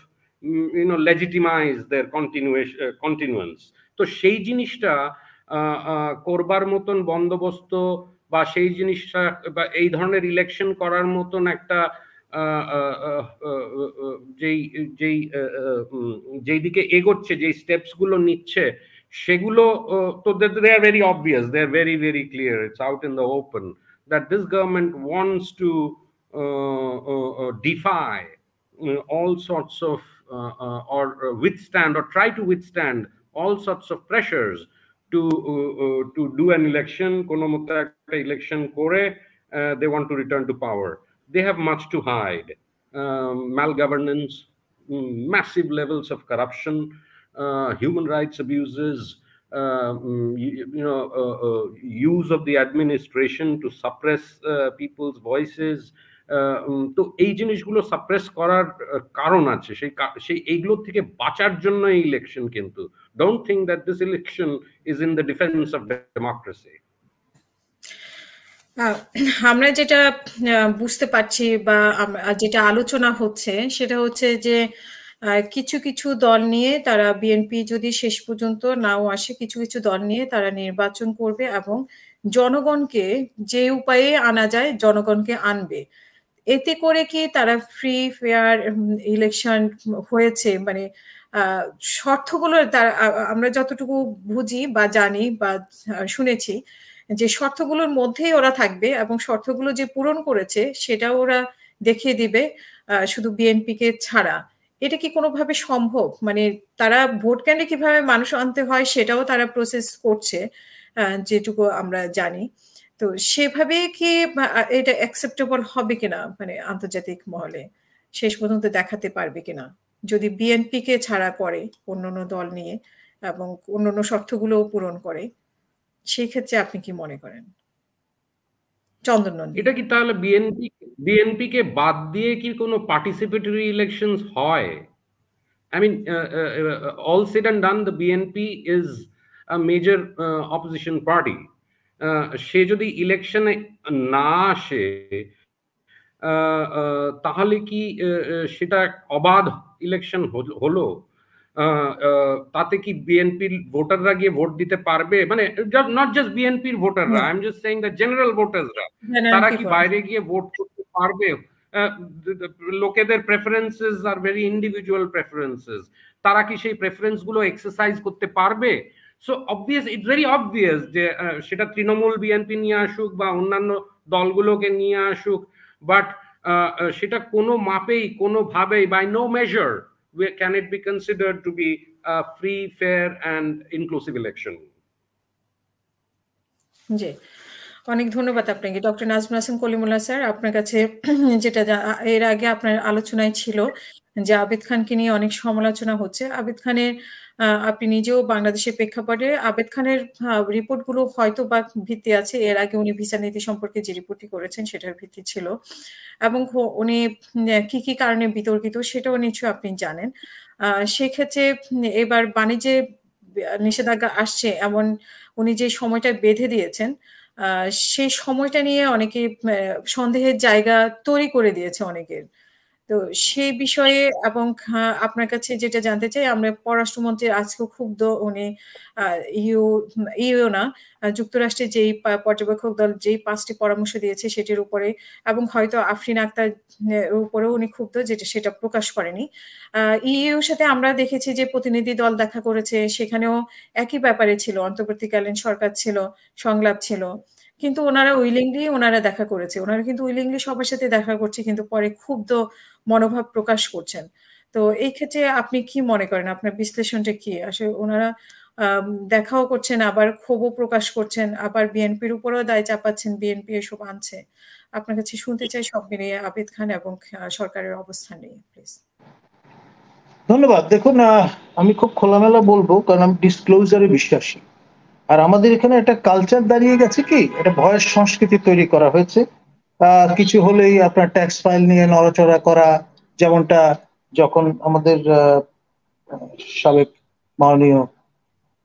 legitimize their continuance. তো সেই জিনিসটা করবার মতন বন্দোবস্ত বা সেই জিনিসটা বা এই ধরনের ইলেকশন করার মতন একটা যেই যেই যেই দিকে এগোচ্ছে, যেই স্টেপস গুলো নিচ্ছে, সেগুলো তো they are very obvious, they are very very clear, it's out in the open that this government wants to defy all sorts of or withstand or try to withstand all sorts of pressures to do an election, kono moto ekta election kore they want to return to power. They have much to hide. Malgovernance, massive levels of corruption, human rights abuses, use of the administration to suppress people's voices. তো এই জিনিসগুলো suppress করার কারণ আছে, সেই এইগুলো থেকে বাঁচার জন্য এই ইলেকশন। কিন্তু don't think that this election is in the defence of democracy. আমরা যেটা বুঝতে পারছি বা যেটা আলোচনা হচ্ছে সেটা হচ্ছে যে কিছু কিছু দল নিয়ে তারা, বিএনপি যদি শেষ পর্যন্ত নাও আসে, কিছু কিছু দল নিয়ে তারা নির্বাচন করবে এবং জনগণকে যে উপায়ে আনা যায় জনগণকে আনবে। এতে করে কি তারা ফ্রি ফেয়ার ইলেকশন হয়েছে, মানে শর্তগুলো আমরা যতটুকু বুঝি বা জানি বা শুনেছি যে শর্তগুলোর মধ্যেই ওরা থাকবে এবং শর্তগুলো যে পূরণ করেছে সেটা ওরা দেখিয়ে দিবে শুধু বিএনপিকে ছাড়া। এটা কি কোনোভাবে সম্ভব? মানে তারা ভোট কেন্দ্রে কিভাবে মানুষ আনতে হয় সেটাও তারা প্রসেস করছে যেটুকু আমরা জানি। তো সেভাবে কি এটা অ্যাকসেপ্টেবল হবে কিনা, মানে আন্তর্জাতিক মহলে শেষ পর্যন্ত দেখাতে পারবে কিনা যদি বিএনপিকে ছাড়া করে অন্যান্য দল নিয়ে এবং অন্যান্য শর্তগুলোও পূরণ করে? সেই ক্ষেত্রে আপনি কি মনে করেন? চন্দন নন্দী, এটা কি তাহলে বিএনপি কে বাদ দিয়ে কি কোনো পার্টিসিপেটরি ইলেকশনস হয়? I mean, all said and done, the BNP is a major opposition party. সে যদি ইলেকশনে না আসে তাহলে কি সেটা অবাধ ইলেকশন হলো? তাতে কি বিএনপির ভোটাররা গিয়ে ভোট দিতে পারবে? মানে নট জাস্ট বিএনপির ভোটাররা, I am just saying the general ভোটাররা, তারা কি বাইরে গিয়ে ভোট করতে পারবে? লোকেদের preferences are very individual preferences, তারা কি সেই প্রেফারেন্স গুলো এক্সারসাইজ করতে পারবে? So obvious, it's very obvious যে সেটা তৃণমূল বিএনপি নিয়ে আসুক বা অন্যান্য দলগুলোকে নিয়ে আসুক, বাট সেটা কোনো মাপেই কোনোভাবেই by no measure can it be considered to be a free, fair and inclusive election? জি, অনেক ধন্যবাদ আপনাকে ডক্টর নাজমুল হাসান কলিমুল্লাহ স্যার। আপনার কাছে যেটা এর আগে আপনার আলোচনায় ছিল যে আবেদ খানকে নিয়ে অনেক সমালোচনা হচ্ছে। আবেদ খানের আপনি নিজেও বাংলাদেশের প্রেক্ষাপটে আবেদ খানের রিপোর্টগুলো হয়তো বা ভিত্তি আছে, এর আগে উনি ভিসা নীতি সম্পর্কে যে রিপোর্টটি করেছেন সেটার ভিত্তি ছিল, এবং উনি কি কি কারণে বিতর্কিত সেটাও নিশ্চয়ই আপনি জানেন। সেক্ষেত্রে এবার বাণিজ্যে নিষেধাজ্ঞা আসছে এমন উনি যে সময়টা বেঁধে দিয়েছেন সেই সময়টা নিয়ে অনেকে সন্দেহের জায়গা তৈরি করে দিয়েছে অনেকের। তো সেই বিষয়ে এবং আপনার কাছে যেটা জানতে চাই, আমরা পররাষ্ট্রমন্ত্রী আজকেও ক্ষুব্ধ, উনি ইউ না যুক্তরাষ্ট্রের যেই পর্যবেক্ষক দল যেই 5টি পরামর্শ দিয়েছে সেটির উপরে, এবং হয়তো আফরিন আক্তার উপরেও উনি ক্ষুব্ধ, যেটা সেটা প্রকাশ করেনি। ইউর সাথে আমরা দেখেছি যে প্রতিনিধি দল দেখা করেছে, সেখানেও একই ব্যাপারে ছিল, অন্তর্বর্তীকালীন সরকার ছিল, সংলাপ ছিল, কিন্তু ওনারা দেখা করেছে, ওনারা কিন্তু উইলিংলি সবার সাথে দেখা করছে, কিন্তু পরে ক্ষুব্ধ মনোভাব প্রকাশ করছেন। তো এই ক্ষেত্রে আপনি কি মনে করেন, আপনার বিশ্লেষণটা কি? আসলে ওনারা দেখাও করছেন, আবার ক্ষোভও প্রকাশ করছেন, আবার বিএনপির উপরেও দায় চাপাচ্ছেন, বিএনপি এসব আনছে। আপনার কাছে শুনতে চাই সব মিলিয়ে আবেদ খান এবং সরকারের অবস্থান নিয়ে, প্লিজ। ধন্যবাদ। দেখুন, আমি খুব খোলামেলা বলবো, কারণ আমি ডিসক্লোজারে বিশ্বাসী। আর আমাদের এখানে একটা কালচার দাঁড়িয়ে গেছে, কি একটা ভয়ের সংস্কৃতি তৈরি করা হয়েছে। কিছু হলেই আপনার ট্যাক্স ফাইল নিয়ে নড়াচড়া করা, যেমনটা যখন আমাদের সাবেক মাননীয়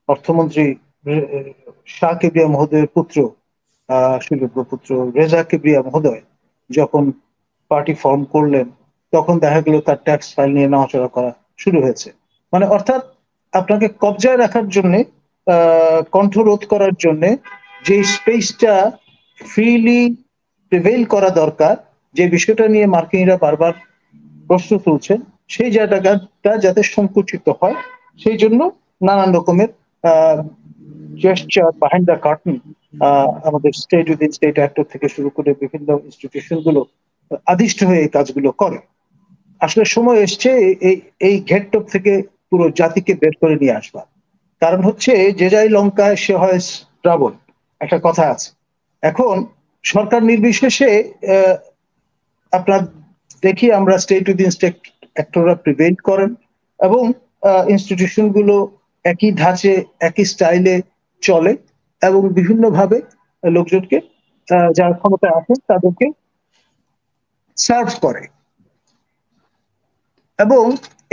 অর্থমন্ত্রী শাহ কিবরিয়া মহোদয়ের পুত্র সুযোগ্য পুত্র রেজা কিবরিয়া মহোদয় যখন পার্টি ফর্ম করলেন, তখন দেখা গেল তার ট্যাক্স ফাইল নিয়ে নড়াচড়া করা শুরু হয়েছে। মানে অর্থাৎ আপনাকে কবজায় রাখার জন্য, কণ্ঠরোধ করার জন্য যে স্পেসটা ফ্রিলি প্রিভেইল করা দরকার, যে বিষয়টা নিয়ে মার্কিনিরা বারবার প্রশ্ন তুলছেন, সেই জায়গাটা যাতে সংকুচিত হয়, সেই জন্য নানান রকমের জেস্চার বিহাইন্ড দ্য কার্টন আমাদের স্টেট উইদিন স্টেট অ্যাক্টর থেকে শুরু করে বিভিন্ন ইনস্টিটিউশন গুলো আদিষ্ট হয়ে এই কাজগুলো করে। আসলে সময় এসছে এই ঘেটটপ থেকে পুরো জাতিকে বের করে নিয়ে আসবার। কারণ হচ্ছে যে যাই লঙ্কায় সে হয় রাবণ, একটা কথা আছে। এখন সরকার নির্বিশেষে আপনার দেখি আমরা স্টেট উইদিন স্টেট অ্যাক্টররা প্রিভেন্ট করেন এবং ইনস্টিটিউশন গুলো একই ধাঁচে একই স্টাইলে চলে এবং বিভিন্নভাবে লোকজনকে যারা ক্ষমতায় আছেন তাদেরকে সার্ভ করে। এবং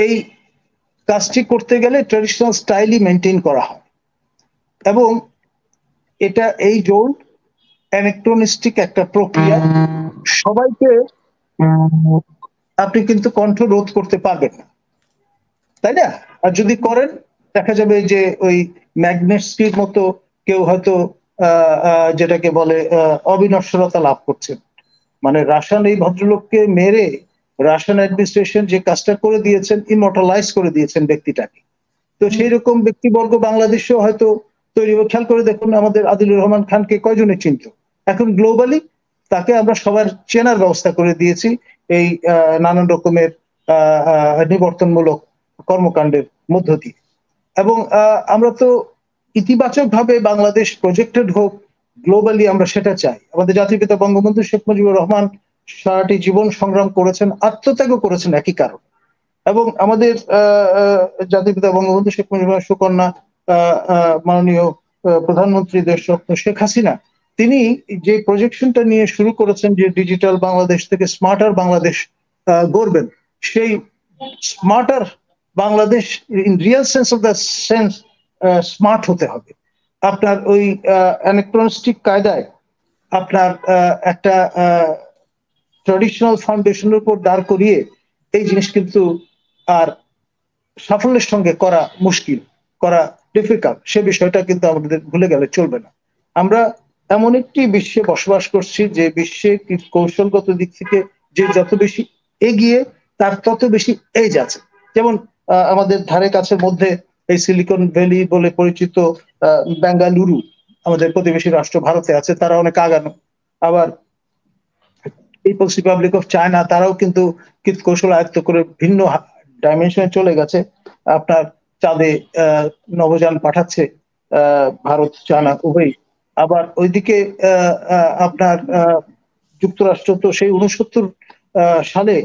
এই কাজটি করতে গেলে ট্রেডিশনাল স্টাইলই মেনটেন করা হয় এবং এটা এই জোন অ্যানেক্রোনিস্টিক একটা প্রক্রিয়া। সবাইকে আপনি কিন্তু কণ্ঠ রোধ করতে পারবেন না, তাই না? আর যদি করেন দেখা যাবে যে ওই ম্যাগনেটসটির মতো কেউ হয়তো যেটাকে বলে অবিনশ্বরতা লাভ করছেন। মানে রাশিয়ান এই ভদ্রলোককে মেরে রাশিয়ান অ্যাডমিনিস্ট্রেশন যে কাজটা করে দিয়েছেন, ইমর্টালাইজ করে দিয়েছেন ব্যক্তিটাকে। তো সেই রকম ব্যক্তিবর্গ বাংলাদেশেও হয়তো তৈরি হবে। খেয়াল করে দেখুন আমাদের আদিলুর রহমান খানকে কয়জনে চিনত, এখন গ্লোবালি তাকে আমরা সবার চেনার ব্যবস্থা করে দিয়েছি এই নানান রকমের নিবর্তনমূলক কর্মকাণ্ডের মধ্য দিয়ে। এবং আমরা তো ইতিবাচক ভাবে বাংলাদেশ প্রজেক্টেড হোক গ্লোবালি, আমরা সেটা চাই। আমাদের জাতির পিতা বঙ্গবন্ধু শেখ মুজিবুর রহমান সারাটি জীবন সংগ্রাম করেছেন, আত্মত্যাগও করেছেন একই কারণ। এবং আমাদের জাতির পিতা বঙ্গবন্ধু শেখ মুজিবুর সুকন্যা মাননীয় প্রধানমন্ত্রী দেশরত্ন শেখ হাসিনা, তিনি যে প্রজেকশনটা নিয়ে শুরু করেছেন যে ডিজিটাল বাংলাদেশ থেকে স্মার্টার বাংলাদেশ গড়বেন, সেই smarter Bangladesh in real sense of the sense smart হতে হবে। আপনার ওই অ্যানাক্রোনিস্টিক কায়দায় আপনার একটা ট্র্যাডিশনাল ফাউন্ডেশনের উপর দাঁড় করিয়ে এই জিনিস কিন্তু আর সাফল্যের সঙ্গে করা মুশকিল, করা ডিফিকাল্ট। সে বিষয়টা কিন্তু আমাদের ভুলে গেলে চলবে না। আমরা এমন একটি বিশ্বে বসবাস করছি যে বিশ্বে কৌশলগত দিক থেকে যে যত বেশি এগিয়ে তার তত বেশি এজ আছে। যেমন আমাদের ধারে কাছের মধ্যে এই সিলিকন ভ্যালি বলে পরিচিত বেঙ্গালুরু, আমাদের প্রতিবেশী রাষ্ট্র ভারতে আছে, তারা অনেক আগানো। আবার পিপলস রিপাবলিক অফ চায়না, তারাও কিন্তু কৌশল আয়ত্ত করে ভিন্ন ডাইমেনশনে চলে গেছে। আপনার চাঁদে নভোযান পাঠাচ্ছে ভারত চায়না উভয়ই। আবার ওইদিকে আপনার যুক্তরাষ্ট্র তো সেই 69 সালে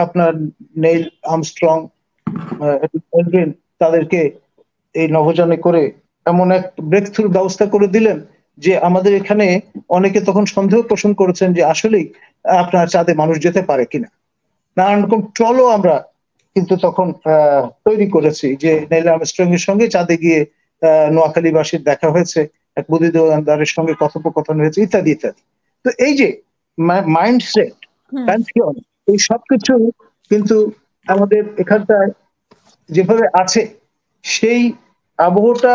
আপনার নেইল আর্মস্ট্রং তাদেরকে এই নভোযানে করে এমন এক ব্রেক থ্রু ব্যবস্থা করে দিলেন যে আমাদের এখানে অনেকে তখন সন্দেহ পোষণ করেছেন যে আসলেই আপনার চাঁদে মানুষ যেতে পারে কিনা। নানান রকম ট্রলও আমরা কিন্তু তখন তৈরি করেছি, যে নেইল আর্মস্ট্রং এর সঙ্গে চাঁদে গিয়ে নোয়াখালীবাসীর দেখা হয়েছে, এক বুদ্ধি দোকানদারের সঙ্গে কথোপকথন হয়েছে, ইত্যাদি ইত্যাদি। তো এই যে মাইন্ডসেট, এই সবকিছু কিন্তু আমাদের এখানটায় যেভাবে আছে সেই আবহটা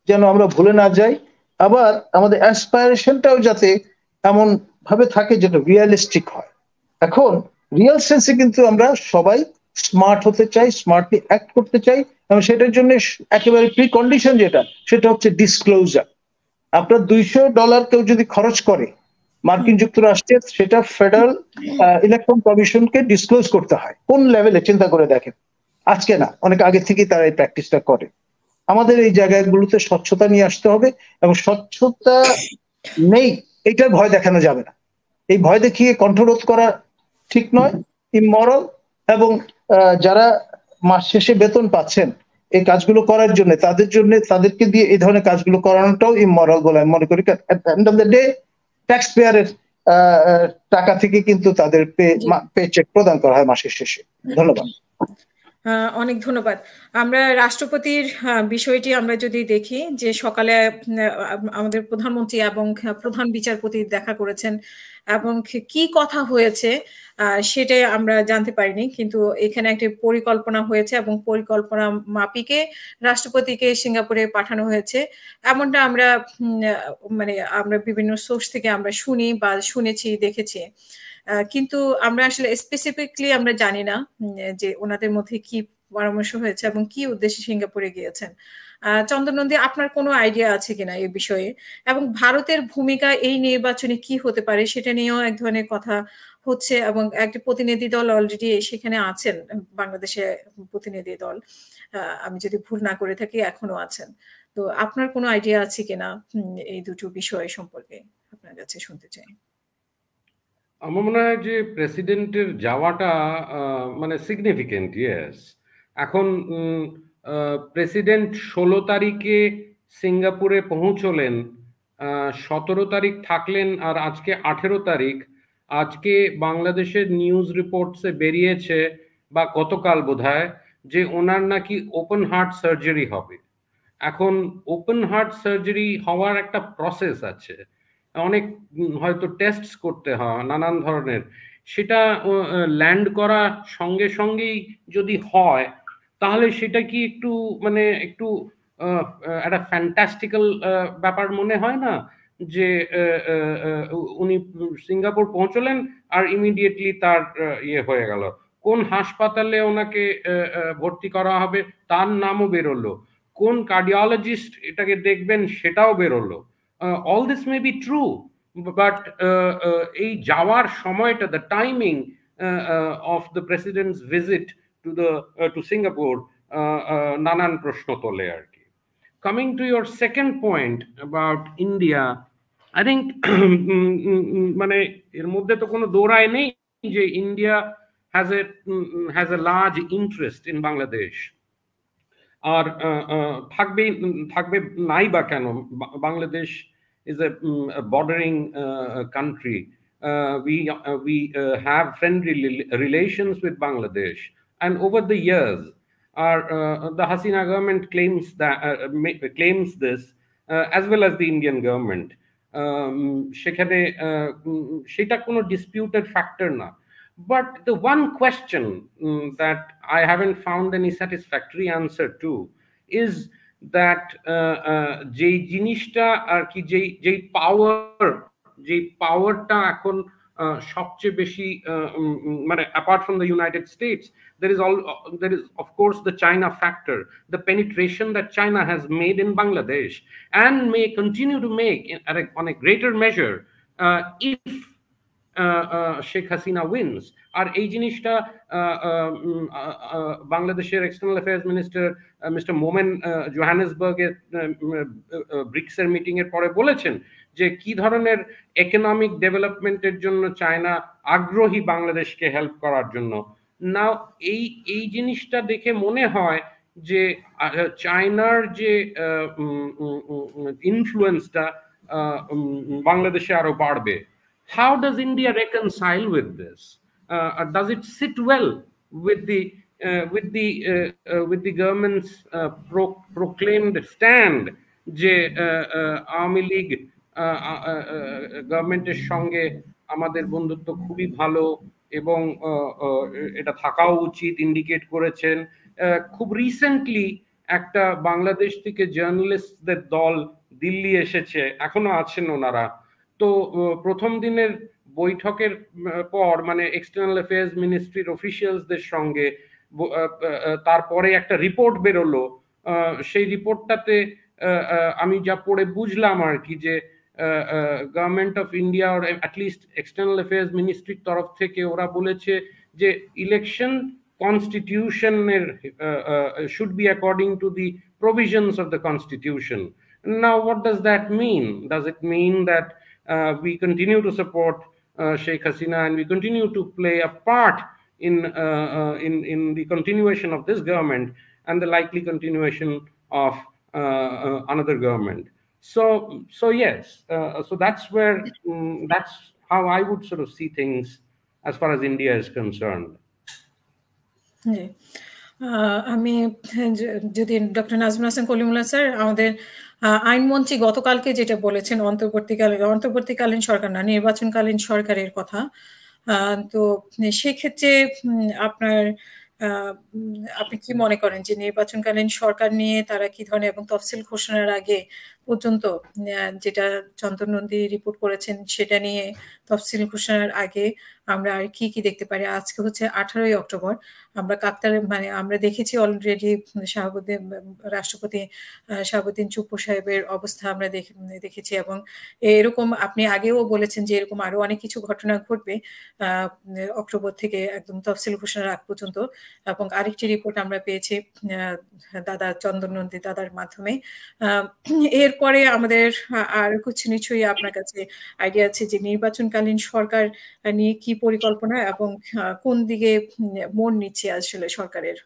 যেন আমরা ভুলে না যাই। আবার আমাদের অ্যাসপাইরেশনটাও যাতে এমন ভাবে থাকে যেটা রিয়েলিস্টিক হয়। এখন রিয়েল সেন্সে কিন্তু আমরা সবাই স্মার্ট হতে চাই, স্মার্টলি অ্যাক্ট করতে চাই, এবং সেটার জন্য একেবারে প্রি কন্ডিশন যেটা, সেটা হচ্ছে ডিসক্লোজার। আপনার $200 কেউ যদি খরচ করে মার্কিন যুক্তরাষ্ট্রের, সেটা ফেডারেল ইলেকশন কমিশনকে ডিসক্লোজ করতে হয়। কোন লেভেলে চিন্তা করে দেখেন। আজকে না, অনেক আগে থেকেই তারা এই প্র্যাকটিসটা করে। আমাদের এই জায়গাগুলোতে স্বচ্ছতা নিয়ে আসতে হবে, এবং স্বচ্ছতা নেই এইটার ভয় দেখানো যাবে না। এই ভয় দেখিয়ে কণ্ঠরোধ করা ঠিক নয়, ইমমরাল। এবং যারা মাস শেষে বেতন পাচ্ছেন এই কাজগুলো করার জন্য, তাদেরকে দিয়ে এই ধরনের কাজগুলো করানোটাও ইমমরাল বলে আমি মনে করি। End of the day tax পেয়ারের টাকা থেকে কিন্তু তাদের পে চেক প্রদান করা হয় মাসের শেষে। ধন্যবাদ। অনেক ধন্যবাদ। আমরা রাষ্ট্রপতির বিষয়টি আমরা যদি দেখি যে সকালে আমাদের প্রধানমন্ত্রী এবং প্রধান বিচারপতি দেখা করেছেন এবং কি কথা হয়েছে সেটাই আমরা জানতে পারিনি, কিন্তু এখানে একটি পরিকল্পনা হয়েছে এবং পরিকল্পনা মাফিকে রাষ্ট্রপতিকে সিঙ্গাপুরে পাঠানো হয়েছে এমনটা আমরা মানে আমরা বিভিন্ন সোর্স থেকে আমরা শুনি বা শুনেছি, দেখেছি। কিন্তু আমরা আসলে স্পেসিফিকলি আমরা জানি না যে ওনাদের মধ্যে কি পরামর্শ হয়েছে এবং কি উদ্দেশ্যে সিঙ্গাপুরে গিয়েছেন। চন্দন নন্দী, আপনার কোনো আইডিয়া আছে কিনা এই বিষয়ে, এবং ভারতের ভূমিকা এই নির্বাচনে কি হতে পারে সেটা নিয়েও এক ধরনের কথা হচ্ছে, এবং একটা প্রতিনিধি দল অলরেডি সেখানে আছেন, বাংলাদেশে প্রতিনিধি দল, আমি যদি ভুল না করে থাকি এখনো আছেন। তো আপনার কোনো আইডিয়া আছে কিনা এই দুটো বিষয় সম্পর্কে, আপনার কাছে শুনতে চাই। আমার মনে হয় যে প্রেসিডেন্টের যাওয়াটা মানে সিগনিফিকেন্ট, ইয়েস। এখন প্রেসিডেন্ট 16 তারিখে সিঙ্গাপুরে পৌঁছলেন, 17 তারিখ থাকলেন, আর আজকে 18 তারিখ। আজকে বাংলাদেশের নিউজ রিপোর্টসে বেরিয়েছে, বা গতকাল বোধহয়, যে ওনার নাকি ওপেন হার্ট সার্জারি হবে। এখন ওপেন হার্ট সার্জারি হওয়ার একটা প্রসেস আছে, অনেক হয়তো টেস্ট করতে হয় নানান ধরনের। সেটা ল্যান্ড করা সঙ্গে সঙ্গেই যদি হয়, তাহলে সেটা কি একটু মানে একটু একটা ফ্যান্টাস্টিক্যাল ব্যাপার মনে হয় না? যে উনি সিঙ্গাপুর পৌঁছলেন আর ইমিডিয়েটলি তার ইয়ে হয়ে গেল। কোন হাসপাতালে ওনাকে ভর্তি করা হবে তার নামও বেরোলো, কোন কার্ডিওলজিস্ট এটাকে দেখবেন সেটাও বেরোলো। All this may be true, but এই যাওয়ার সময়টা, the timing of the presidents visit to Singapore নানান প্রশ্ন তোলে আর কি। Coming to your second point about India, I think মানে এর মধ্যে তো কোনো দৌড়ায় নেই যে India has a large interest in Bangladesh। আর থাকবে থাকবে নাই বা কেন? Bangladesh is a bordering country. We have friendly relations with Bangladesh, and over the years, the Hasina government claims this, as well as the Indian government. সেখানে সেটা কোনো disputed factor না। But the one question that I haven't found any satisfactory answer to is that যেই জিনিসটা আর কি, যেই পাওয়ারটা এখন সবচেয়ে বেশি, মানে apart from the United States, there is of course the China factor, the penetration that China has made in Bangladesh and may continue to make on a greater measure if Sheikh Hasina wins. আর এই জিনিসটা বাংলাদেশের external affairs minister mister Momen জোহানেসবার্গের ব্রিক্সের meeting এর পরে বলেছেন যে কি ধরনের ইকোনমিক ডেভেলপমেন্টের জন্য চায়না আগ্রহী বাংলাদেশকে হেল্প করার জন্য। নাও এই জিনিসটা দেখে মনে হয় যে চায়নার যে ইনফ্লুয়েন্সটা বাংলাদেশে আরো বাড়বে। How does India reconcile with this? Does it sit well with the government's proclaimed stand যে আওয়ামী লীগ গভর্নমেন্টের সঙ্গে আমাদের বন্ধুত্ব খুবই ভালো এবং এটা থাকাও উচিত, ইন্ডিকেট করেছেন। খুব রিসেন্টলি একটা বাংলাদেশ থেকে জার্নালিস্টদের দল দিল্লি এসেছে, এখনো আছেন ওনারা। তো প্রথম দিনের বৈঠকের পর, মানে এক্সটার্নাল অ্যাফেয়ার্স মিনিস্ট্রির অফিসিয়ালসদের সঙ্গে, তারপরে একটা রিপোর্ট বেরোলো। সেই রিপোর্টটাতে আমি যা পড়ে বুঝলাম আর কি, যে গভর্নমেন্ট অফ ইন্ডিয়া আর অ্যাটলিস্ট এক্সটার্নাল অ্যাফেয়ার্স মিনিস্ট্রির তরফ থেকে ওরা বলেছে যে ইলেকশন কনস্টিটিউশনের should be according to the provisions of the constitution. Now what does that mean? Does it mean that we continue to support Sheikh Hasina and we continue to play a part in the continuation of this government and the likely continuation of another government? So yes, so that's how I would sort of see things as far as India is concerned. আমি যদি doctor Nazmul Hasan Kalimullah sir আমাদের আইনমন্ত্রী গতকালকে যেটা বলেছেন অন্তর্বর্তীকালীন সরকার না নির্বাচনকালীন সরকারের কথা, তো সেক্ষেত্রে আপনার আপনি কি মনে করেন যে নির্বাচনকালীন সরকার নিয়ে তারা কি ধরনের এবং তফসিল ঘোষণার আগে পর্যন্ত যেটা চন্দন নন্দী রিপোর্ট করেছেন সেটা নিয়ে তফসিল ঘোষণার আগে আমরা আর কি কি দেখতে পারি? আজকে হচ্ছে 18ই অক্টোবর, আমরা আমরা দেখেছি অলরেডি শাহাবুদ্দিন রাষ্ট্রপতি শাহাবুদ্দিন চুপ্পু সাহেবের অবস্থা আমরা দেখেছি, এবং এরকম আপনি আগেও বলেছেন যে এরকম আরো অনেক কিছু ঘটনা ঘটবে অক্টোবর থেকে একদম তফসিল ঘোষণার আগ পর্যন্ত। এবং আরেকটি রিপোর্ট আমরা পেয়েছি দাদা চন্দন নন্দী দাদার মাধ্যমে। এরপরে আমাদের আর কিছু নিশ্চয়ই আপনার কাছে আইডিয়া আছে যে নির্বাচনকালীন সরকার নিয়ে কি পরিকল্পনা এবং কোন দিকে মোড় নিচ্ছে আসলে সরকারের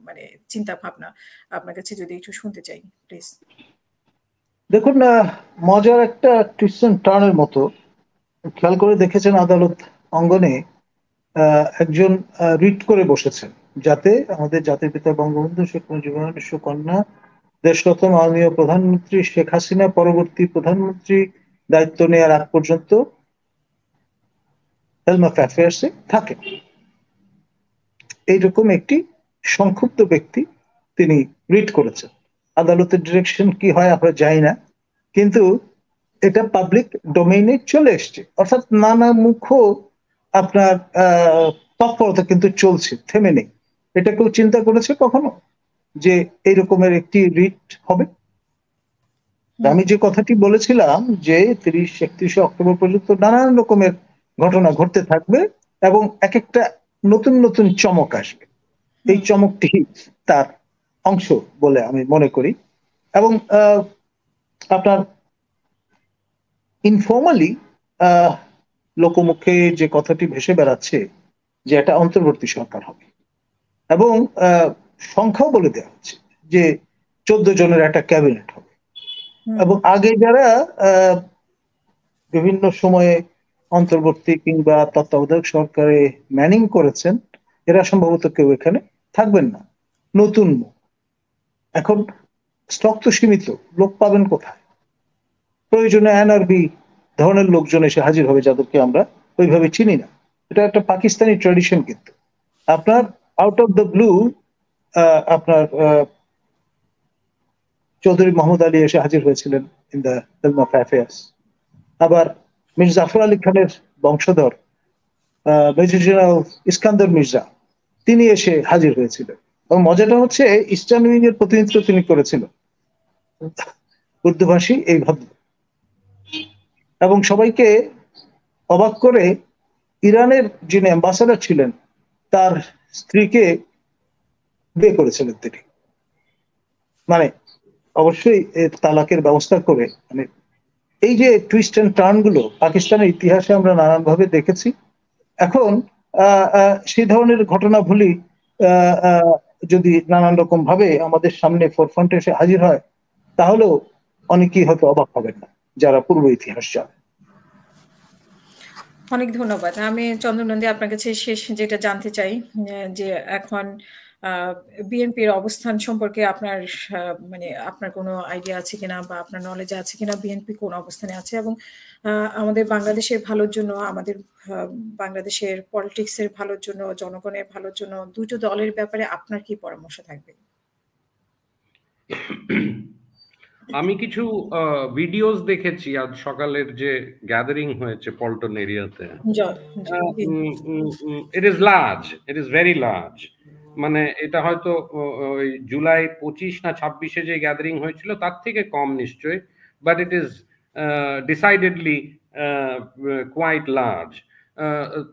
মানে চিন্তা ভাবনা, আপনার কাছে যদি একটু শুনতে চাই প্লিজ। দেখুন, মজার একটা টুইস্ট এন্ড টার্নের মতো খেয়াল করে দেখেছেন আদালত অঙ্গনে একজন রিট করে বসেছেন যাতে আমাদের জাতির পিতা বঙ্গবন্ধু শেখ মুজিবুর সুকন্যা দেশরত মাননীয় প্রধানমন্ত্রী শেখ হাসিনা পরবর্তী প্রধানমন্ত্রী দায়িত্ব নেওয়ার আগ পর্যন্ত হেলম অফ অ্যাফেয়ার্সে থাকে। এইরকম একটি সংক্ষুব্ধ ব্যক্তি তিনি রিট করেছেন। আদালতের ডিরেকশন কি হয় আমরা জানি না, কিন্তু এটা পাবলিক ডোমেইনে চলে এসছে, অর্থাৎ নানা মুখ আপনার তৎপরতা কিন্তু চলছে, থেমে নেই। এটা কেউ চিন্তা করেছে কখনো যে এইরকমের একটি রিট হবে? আমি যে কথাটি বলেছিলাম যে 31 অক্টোবর পর্যন্ত নানান রকমের ঘটনা ঘটতে থাকবে এবং এক একটা নতুন নতুন চমক আসবে, এই চমকটি তার অংশ বলে আমি মনে করি। এবং আপনার ইনফর্মালি লোকমুখে যে কথাটি ভেসে বেড়াচ্ছে যে একটা অন্তর্বর্তী সরকার হবে, এবং সংখ্যাও বলে দেওয়া হচ্ছে যে 14 জনের একটা ক্যাবিনেট হবে। এবং আগে যারা বিভিন্ন সময়ে অন্তর্বর্তী কিংবা তত্ত্বাবধায়ক সরকারে ম্যানিং করেছেন এরা সম্ভবত কেউ এখানে থাকবেন না, নতুন মুখ। এখন স্টক তো সীমিত, লোক পাবেন কোথায়? প্রয়োজনে এনআরবি ধরনের লোকজন এসে হাজির হবে যাদেরকে আমরা ওইভাবে চিনি না। এটা একটা পাকিস্তানি ট্র্যাডিশন, কিন্তু আপনার আউট অফ দ্য ব্লু আপনার চৌধুরী মোহাম্মদ আলী এসে হাজির হয়েছিলেন in the helm of affairs. আবার মির্জা জাফর আলী খানের বংশধর মেজর জেনারেল ইস্কান্দার মির্জা তিনি এসে হাজির হয়েছিলেন। এবং মজাটা হচ্ছে ইস্টার্ন উইং এর প্রতিনিধিত্ব তিনি করেছিলেন, উর্দুভাষী এই ভদ্র, এবং সবাইকে অবাক করে ইরানের যিনি অ্যাম্বাসাডার ছিলেন তার স্ত্রীকে বিয়ে করেছিলেন তিনি। মানে অবশ্যই তালাকের ব্যবস্থা করে। মানে এই যে টুইস্ট এন্ড টার্ন গুলো পাকিস্তানের ইতিহাসে আমরা নানানভাবে দেখেছি। এখন সেই ধরনের ঘটনাবলী যদি নানান রকম ভাবে আমাদের সামনে ফোরফ্রন্টে এসে হাজির হয় তাহলেও অনেকেই হয়তো অবাক হবেন না যারা পূর্ব ইতিহাস জানে। অনেক ধন্যবাদ। আমি চন্দন নন্দী আপনার কাছে শেষ যেটা জানতে চাই যে এখন বিএনপির অবস্থান সম্পর্কে আপনার মানে আপনার কোনো আইডিয়া আছে কিনা বা আপনার নলেজ আছে কিনা, বিএনপি কোন অবস্থানে আছে, এবং আমাদের বাংলাদেশের ভালোর জন্য, আমাদের বাংলাদেশের পলিটিক্সের ভালোর জন্য, জনগণের ভালোর জন্য দুটো দলের ব্যাপারে আপনার কি পরামর্শ থাকবে? আমি কিছু ভিডিওস দেখেছি আজ সকালের যে গ্যাদারিং হয়েছে পল্টন এরিয়াতে। It is large, it is very large. মানে এটা হয়তো ওই জুলাই 25 না 26-এ যে গ্যাদারিং হয়েছিল তার থেকে কম নিশ্চয়ই, but it is decidedly quite large.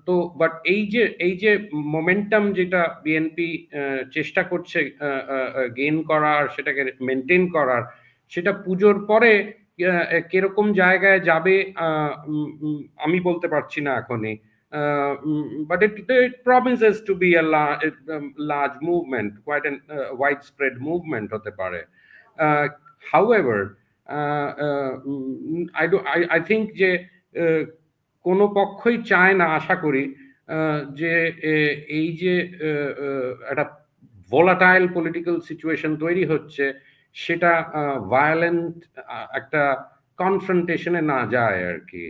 তো বাট এই যে মোমেন্টাম যেটা বিএনপি চেষ্টা করছে গেইন করার, সেটাকে মেনটেন করার, সেটা পুজোর পরে কিরকম জায়গায় যাবে আমি বলতে পারছি না এখনই। But it promises to be a large movement, quite a widespread movement হতে পারে। However, I think যে কোনো পক্ষই চায় না, আশা করি, যে এই যে একটা ভোলাটাইল পলিটিক্যাল সিচুয়েশন তৈরি হচ্ছে, সেটা ভায়োলেন্ট একটা কনফ্রন্টেশনে না যায় আর কি।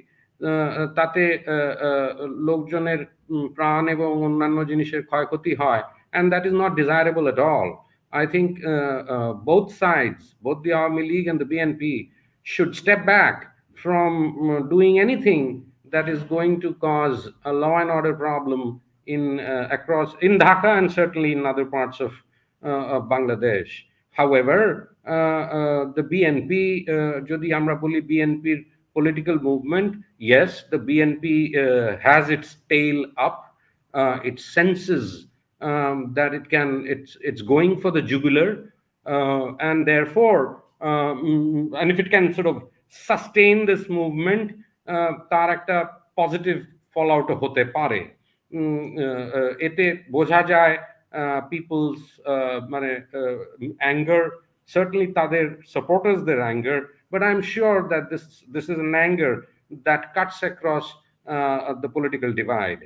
তাতে লোকজনের প্রাণ এবং অন্যান্য জিনিসের ক্ষয়ক্ষতি হয়, and that is not desirable at all. I think both sides, both the Army League and the BNP, should step back from doing anything that is going to cause a law and order problem across in Dhaka and certainly in other parts of Bangladesh. However, the BNP, jodi amra boli BNP political movement, yes, the BNP has its tail up. It senses that it's going for the jugular, and therefore, and if it can sort of sustain this movement, তার একটা positive fall out হতে পারে। এতে বোঝা যায় people's মানে anger, certainly তাদের supportersদের anger, but I'm sure that this is an anger that cuts across the political divide.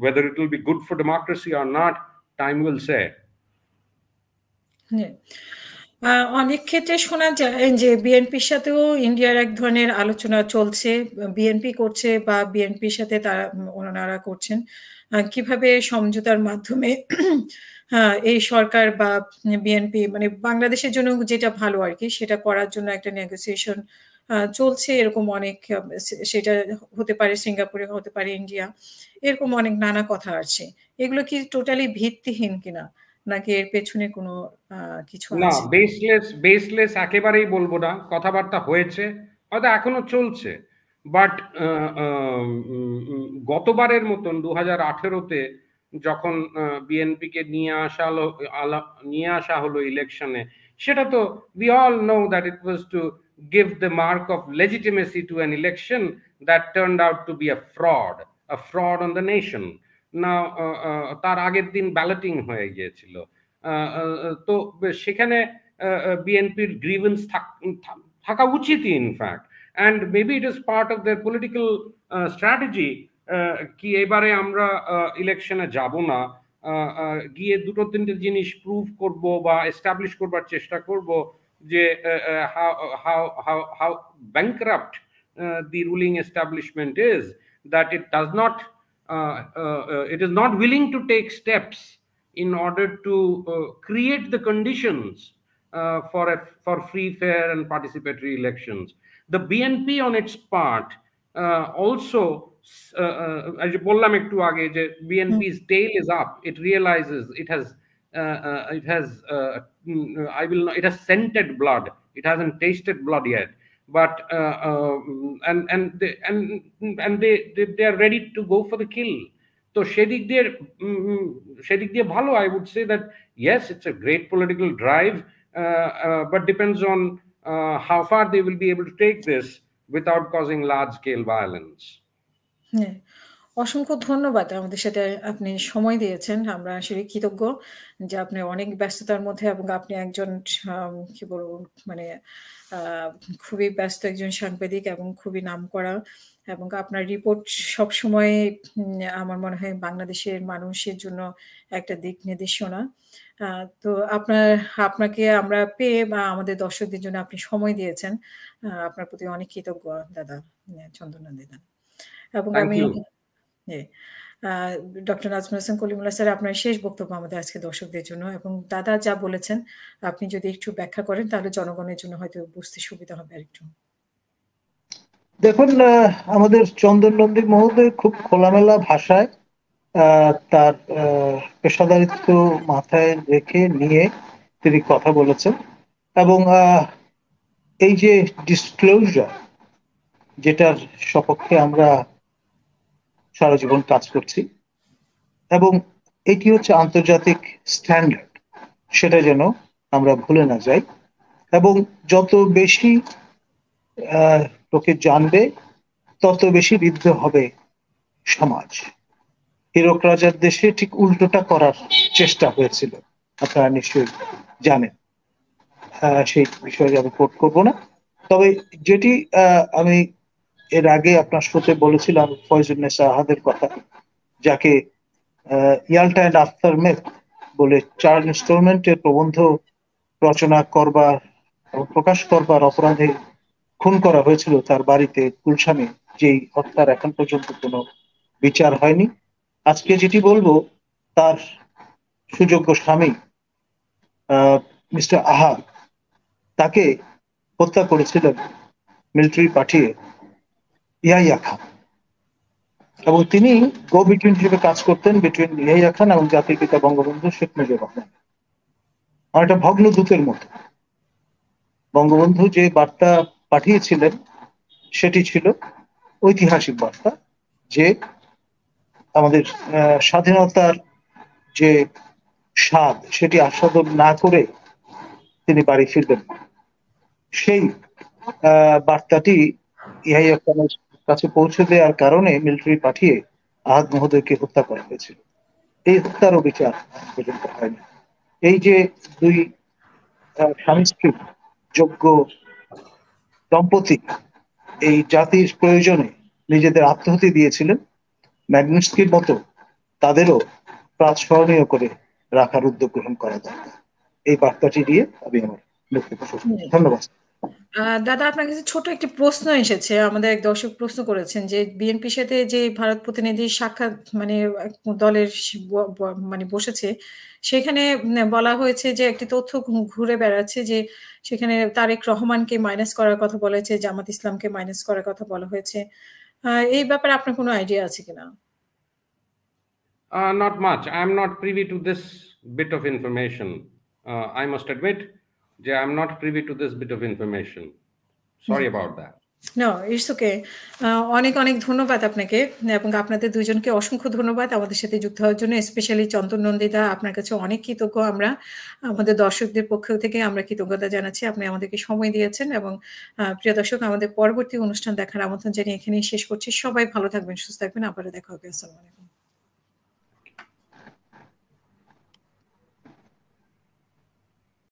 Whether it will be good for democracy or not, time will say. অনেক ক্ষেত্রে শোনা যায় যে বিএনপির সাথেও ইন্ডিয়ার এক ধরনের আলোচনা চলছে, বিএনপি করছে বা বিএনপির সাথে তারা ওনারা করছেন, কিভাবে সমঝোতার মাধ্যমে এই সরকার বা বিএনপি মানে বাংলাদেশের জন্য যেটা ভালো আর কি সেটা করার জন্য একটা নেগোসিয়েশন চলছে। এরকম অনেক, সেটা হতে পারে সিঙ্গাপুরে, হতে পারে ইন্ডিয়া, এরকম অনেক নানা কথা আছে। এগুলো কি টোটালি ভিত্তিহীন কিনা, নাকি এর পেছনে কোনো কিছু না, আছে? বেসলেস একেবারেই বলবো না। কথাবার্তা হয়েছে, হয়তো এখনো চলছে, বাট গতবারের মতন 2018-তে যখন বিএনপিকে নিয়ে আসা হলো ইলেকশনে, সেটা তো we all know that it was to give the mark of legitimacy to an election that turned out to be a fraud on the nation. Now তার আগের দিন ব্যালটিং হয়ে গিয়েছিল, তো সেখানে বিএনপির গ্রিভেন্স থাকা উচিতই in fact, and maybe it is part of their political strategy কি এবারে আমরা ইলেকশনে যাব না, গিয়ে দুটো তিনটে জিনিস প্রুভ করব বা এস্টাবলিশ করবার চেষ্টা করব যে how bankrupt the ruling establishment is, that it is not willing to take steps in order to create the conditions for free, fair and participatory elections. The BNP on its part also, as you bollam ekটু আগে যে BNP's tail is up. It realizes it has scented blood. It hasn't tasted blood yet, but they are ready to go for the kill. তো সেদিক দিয়ে ভালো, I would say that yes, it's a great political drive, but depends on how far they will be able to take this without causing large scale violence. অসংখ্য ধন্যবাদ আমাদের সাথে আপনি সময় দিয়েছেন। আমরা আসলে কৃতজ্ঞ যে আপনি অনেক ব্যস্ততার মধ্যে, এবং আপনি একজন কি বলবো মানে খুবই ব্যস্ত একজন সাংবাদিক এবং খুবই নামকরা, এবং আপনার রিপোর্ট সবসময় আমার মনে হয় বাংলাদেশের মানুষের জন্য একটা দিক নির্দেশনা। তো আপনাকে আমরা পেয়ে বা আমাদের দর্শকদের জন্য আপনি সময় দিয়েছেন, আপনার প্রতি অনেক কৃতজ্ঞ দাদা চন্দ্রনন্দিতা। এবং আমি ডক্টর নাজমুল হাসান কলিমুল্লাহ স্যার, আপনার শেষ বক্তব্য আমাদের আজকে দর্শকদের জন্য, এবং দাদা যা বলেছেন আপনি যদি একটু ব্যাখ্যা করেন তাহলে জনগণের জন্য হয়তো বুঝতে সুবিধা হবে আরেকটু। দেখুন, আমাদের চন্দন নন্দী মহোদয় খুব খোলামেলা ভাষায় তার পেশাদারিত্ব মাথায় রেখে নিয়ে তিনি কথা বলেছেন, এবং এই যে ডিসক্লোজার, যেটার সপক্ষে আমরা সারা জীবন কাজ করছি, এবং এটি হচ্ছে আন্তর্জাতিক স্ট্যান্ডার্ড, সেটা যেন আমরা ভুলে না যাই, এবং যত বেশি লোকে জানবে তত বেশি ঋদ্ধ হবে সমাজ। হীরক রাজার দেশে ঠিক উল্টোটা করার চেষ্টা হয়েছিল, আপনারা নিশ্চয়ই জানেন, সেই বিষয়ে আমি কোট করবো না। তবে যেটি আমি এর আগে আপনার সাথে বলেছিলাম ফয়জুন্নেসা আহাদের কথা, যাকে ইয়াল্টা অ্যান্ড আফটারমেথ বলে 4 ইনস্টলমেন্টের প্রবন্ধ রচনা করবার প্রকাশ করবার অপরাধে খুন করা হয়েছিল তার বাড়িতে গুলশানে, যেই হত্যার এখন পর্যন্ত কোনো বিচার হয়নি। আজকে যেটি বলবো, তার সুযোগ্য স্বামী মিস্টার আহাদ, তাকে হত্যা করেছিলেন মিলিটারি পাঠিয়ে ইয়াহিয়া খান, এবং তিনি গো বিটুইন হিসেবে কাজ করতেন বিটুইন ইয়াহিয়া খান এবং জাতির পিতা বঙ্গবন্ধু শেখ মুজিবুর রহমান। অনেকটা ভগ্ন দূতের মতো। বঙ্গবন্ধু যে বার্তা পাঠিয়েছিলেন সেটি ছিল ঐতিহাসিক বার্তা, যে আমাদের স্বাধীনতার যে স্বাদ সেটি আস্বাদন না করে তিনি বাড়ি ফিরবেন। সেই বার্তাটি ইয়াহিয়া খানের কাছে পৌঁছে দেওয়ার কারণে মিলিটারি পাঠিয়ে আহাদ মহোদয়কে হত্যা করা হয়েছিল। এই হত্যারও বিচার পর্যন্ত হয়নি। এই যে দুই স্বামী স্ত্রী যোগ্য দম্পতি এই জাতির প্রয়োজনে নিজেদের আত্মহতি দিয়েছিলেন, ম্যাগনিটস্কির মতো তাদেরও প্রাতঃস্মরণীয় করে রাখার উদ্যোগ গ্রহণ করা দরকার। এই বার্তাটি দিয়ে আমি আমার বক্তব্য শেষ করছি। ধন্যবাদ। দাদা, আপনার কাছে ছোট একটি প্রশ্ন এসেছে। আমাদের এক দর্শক প্রশ্ন করেছেন যে বিএনপির সাথে যে ভারত প্রতিনিধি সাক্ষাৎ মানে দলের মানে বসেছে, সেখানে বলা হয়েছে যে একটি তথ্য ঘুরে বেড়াচ্ছে যে সেখানে তারেক রহমানকে মাইনাস করার কথা বলা হয়েছে, জামাত ইসলামকে মাইনাস করার কথা বলা হয়েছে। এই ব্যাপারে আপনার কোনো আইডিয়া আছে কিনা? Not much. I'm not privy to this bit of information. I must admit, I'm not privy to this bit of information. Sorry about that. No, it's okay. অনেক অনেক ধন্যবাদ আপনাকে, এবং আপনাদের দুজনকে অসংখ্য ধন্যবাদ আমাদের সাথে যুক্ত হওয়ার জন্য। স্পেশালি চন্দন নন্দিতা, আপনার কাছে অনেক কৃতজ্ঞ আমরা। আমাদের দর্শকদের পক্ষ থেকে আমরা কৃতজ্ঞতা জানাচ্ছি, আপনি আমাদেরকে সময় দিয়েছেন। এবং প্রিয় দর্শক, আমাদের পরবর্তী অনুষ্ঠান দেখার আমন্ত্রণ জানিয়ে এখানেই শেষ করছি। সবাই ভালো থাকবেন, সুস্থ থাকবেন, আবারও দেখা হবে। আসসালামু আলাইকুম।